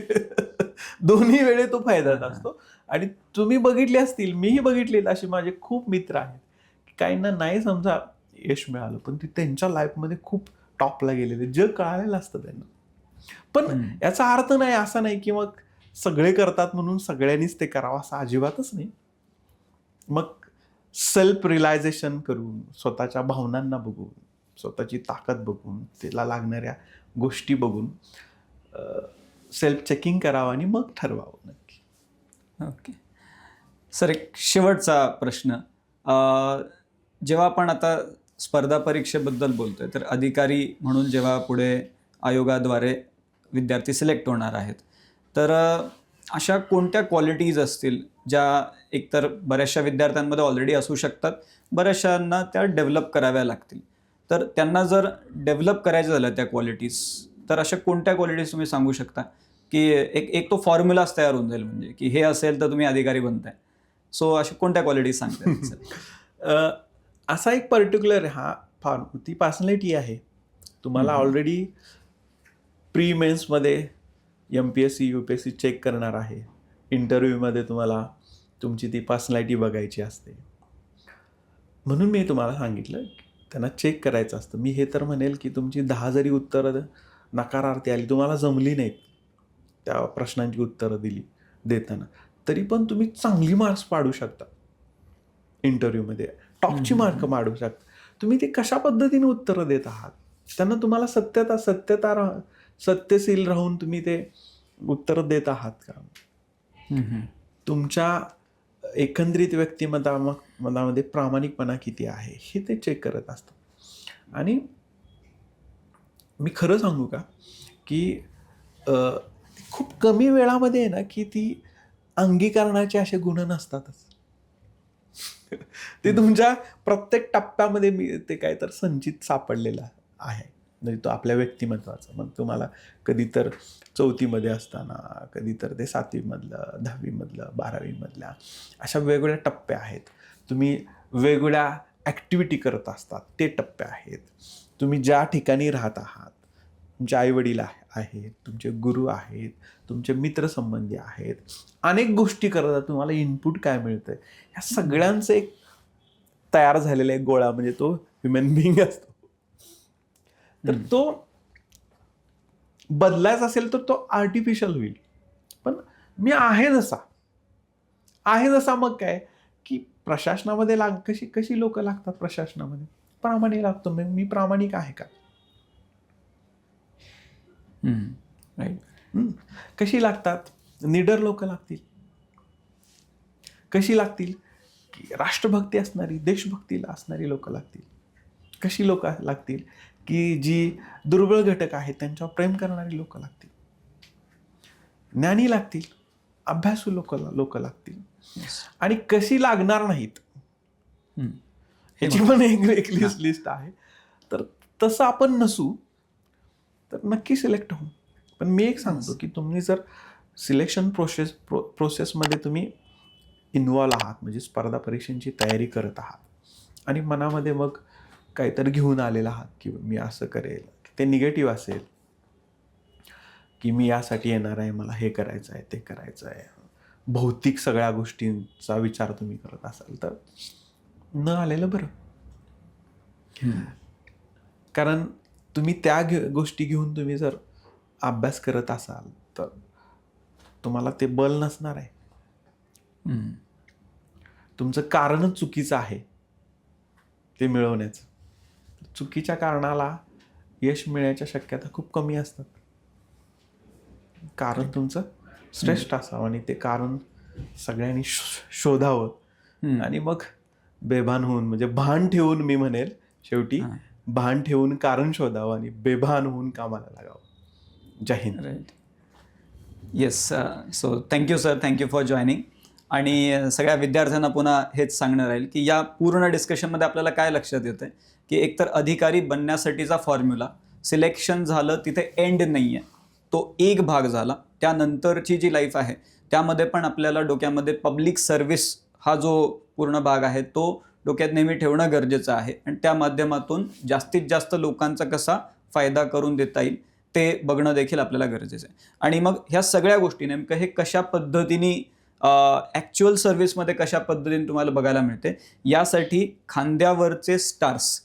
दोन्ही वेळे तो फायद्यात असतो. आणि तुम्ही बघितले असतील, मीही बघितलेलं, असे माझे खूप मित्र आहेत की काहींना नाही समजा यश मिळालं पण ते त्यांच्या लाईफमध्ये खूप टॉपला गेलेले, जग कळालेलं असतं त्यांना. पण याचा अर्थ नाही असा नाही की मग सगळे करतात म्हणून सगळ्यांनीच ते करावं असं अजिबातच नाही. मग सेल्फ रिअलायझेशन करून, स्वतःच्या भावनांना बघून, स्वतःची ताकद बघून, त्याला लागणाऱ्या गोष्टी बघून सेल्फ चेकिंग करावं आणि मग ठरवावं नक्की. ओके सर, एक शेवटचा प्रश्न. जेव्हा आपण आता स्पर्धा परीक्षेबद्दल बोलतोय तर अधिकारी म्हणून जेव्हा पुढे आयोगाद्वारे विद्यार्थी सिलेक्ट होणार आहेत तर अशा कोणत्या क्वालिटीज असतील ज्या एकतर बऱ्याचशा विद्यार्थ्यांमध्ये ऑलरेडी असू शकतात, बऱ्याचशांना त्या डेव्हलप कराव्या लागतील. तर त्यांना जर डेव्हलप करायचं झालं त्या क्वालिटीज, तर अशा कोणत्या क्वालिटीज तुम्ही सांगू शकता की एक तो फॉर्म्युलाच तयार होऊन जाईल, म्हणजे की हे असेल तर तुम्ही अधिकारी बनताय. सो अशा कोणत्या क्वालिटीज सांगताय? असा एक पर्टिक्युलर ती पर्सनॅलिटी आहे. तुम्हाला ऑलरेडी प्री मेन्समध्ये MPSC UPSC चेक करणार आहे. इंटरव्ह्यूमध्ये तुम्हाला तुमची ती पर्सनॅलिटी बघायची असते. म्हणून मी तुम्हाला सांगितलं त्यांना चेक करायचं असतं. मी हे तर म्हणेल की तुमची 10 जरी उत्तरं नकारार्थी आली, तुम्हाला जमली नाहीत त्या प्रश्नांची उत्तरं देताना, तरी पण तुम्ही चांगली मार्क्स पाडू शकता. इंटरव्ह्यूमध्ये टॉपची मार्क पाडू शकता. तुम्ही ते कशा पद्धतीने उत्तरं देत आहात, त्यांना तुम्हाला सत्यशील राहून तुम्ही ते उत्तरं देत आहात का? तुमच्या एकंदरीत व्यक्तिमत्वामध्ये प्रामाणिकपणा किती आहे हे ते चेक करत असतात. आणि मी खरं सांगू का की खूप कमी वेळामध्ये आहे ना की ती अंगीकरणाचे असे गुण नसतातच. ते तुमच्या प्रत्येक टप्प्यामध्ये ते काय तर संचित सापडलेलं आहे, म्हणजे तो आपल्या व्यक्तिमत्वाचा. मग तुम्हाला कधी तर 4थीमध्ये असताना, कधी तर ते 7वीमधलं, 10वीमधलं, 12वीमधल्या अशा वेगवेगळ्या टप्पे आहेत. तुम्ही वेगवेगळ्या ॲक्टिव्हिटी करत असतात, ते टप्पे आहेत. तुम्ही ज्या ठिकाणी राहत आहात, तुमचे आईवडील आहेत, तुमचे गुरु आहेत, तुमचे मित्रसंबंधी आहेत, अनेक गोष्टी करतात. तुम्हाला इनपुट काय मिळतं, ह्या सगळ्यांचं एक तयार झालेला एक गोळा म्हणजे तो ह्युमन बिईंग असतो. तर तो बदलायचा असेल तर तो आर्टिफिशियल होईल. पण मी आहे जसा मग काय की प्रशासनामध्ये कशी लोक लागतात प्रशासनामध्ये, प्रामाणिक लागतो. मी प्रामाणिक आहे का? राईट. कशी लागतात? निडर लोक लागतील. कशी लागतील? की राष्ट्रभक्ती असणारी, देशभक्तीला असणारी लोक लागतील. कशी लोक लागतील? की जी दुर्बळ घटक आहेत त्यांच्यावर प्रेम करणारी लोक लागतील. ज्ञानी लागतील, अभ्यासू लोक लागतील. आणि कशी लागणार नाहीत ह्याची पण एक लिस्ट आहे. तर तसं आपण नसू तर नक्की सिलेक्ट होऊ. पण मी एक सांगतो की तुम्ही जर सिलेक्शन प्रोसेसमध्ये तुम्ही इन्व्हॉल्व आहात, म्हणजे स्पर्धा परीक्षांची तयारी करत आहात आणि मनामध्ये मग काहीतरी घेऊन आलेला आहात की मी असं करेल, ते निगेटिव्ह असेल की मी यासाठी येणार आहे, मला हे करायचं आहे, ते करायचं आहे, भौतिक सगळ्या गोष्टींचा विचार तुम्ही करत असाल तर न आलेलं बरं. कारण तुम्ही त्या गोष्टी घेऊन तुम्ही जर अभ्यास करत असाल तर तुम्हाला ते बल नसणार आहे. तुमचं कारणच चुकीचं आहे ते मिळवण्याचं. चुकीच्या कारणाला यश मिळण्याच्या शक्यता खूप कमी असतात. कारण तुमचं श्रेष्ठ असावं आणि ते कारण सगळ्यांनी शोधावं आणि मग बेभान होऊन, म्हणजे भान ठेवून, मी म्हणेल शेवटी भान ठेवून कारण शोधावं आणि बेभान होऊन कामाला लागावं. जय हिंद. Right. Yes. So thank you sir, thank you for joining. आणि सगळ्या विद्यार्थ्यांना पुन्हा हेच सांगणं राहील की या पूर्ण डिस्कशनमध्ये आपल्याला काय लक्षात येतं की एकतर अधिकारी बनण्यासाठीचा फॉर्म्युला, सिलेक्शन झालं तिथे एंड नाही आहे, तो एक भाग झाला. त्यानंतरची जी लाईफ आहे त्यामध्ये पण आपल्याला डोक्यामध्ये पब्लिक सर्व्हिस हा जो पूर्ण भाग आहे तो डोक्यात नेहमी ठेवणं गरजेचं आहे. आणि त्या माध्यमातून जास्तीत जास्त लोकांचा कसा फायदा करून देता येईल ते बघणं देखील आपल्याला गरजेचं आहे. आणि मग ह्या सगळ्या गोष्टी नेमकं हे कशा पद्धतीने ॲक्च्युअल सर्व्हिसमध्ये कशा पद्धतीने तुम्हाला बघायला मिळते, यासाठी खांद्यावरचे स्टार्स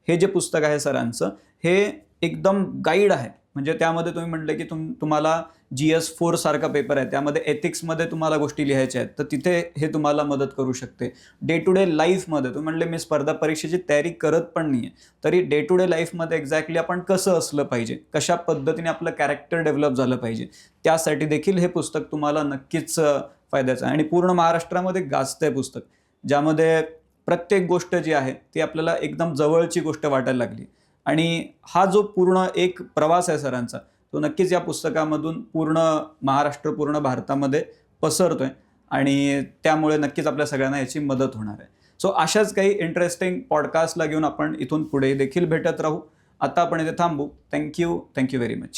हे जे पुस्तक आहे सरांचं, हे एकदम गाईड आहे. म्हणजे त्यामध्ये तुम्ही म्हटलं की तुम्हाला GS4 सारखा पेपर आहे, त्यामध्ये एथिक्समध्ये तुम्हाला गोष्टी लिहायच्या आहेत, तर तिथे हे तुम्हाला मदत करू शकते. डे टू डे लाईफमध्ये तुम्ही म्हटले मी स्पर्धा परीक्षेची तयारी करत पण नाही आहे, तरी डे टू डे लाईफमध्ये एक्झॅक्टली आपण कसं असलं पाहिजे, कशा पद्धतीने आपलं कॅरेक्टर डेव्हलप झालं पाहिजे, त्यासाठी देखील हे पुस्तक तुम्हाला नक्कीच फायद्याचं आहे. आणि पूर्ण महाराष्ट्रामध्ये गाजतंय पुस्तक, ज्यामध्ये प्रत्येक गोष्ट जी आहे ती आपल्याला एकदम जवळची गोष्ट वाटायला लागली. आणि हा जो पूर्ण एक प्रवास आहे सरांचा, तो नक्कीच या पुस्तकामधून पूर्ण महाराष्ट्र, पूर्ण भारतामध्ये पसरतोय. आणि त्यामुळे नक्कीच आपल्या सगळ्यांना याची मदत होणार आहे. सो अशाच काही इंटरेस्टिंग पॉडकास्टला घेऊन आपण इथून पुढे देखील भेटत राहू. आता आपण इथे थांबू. Thank you very much.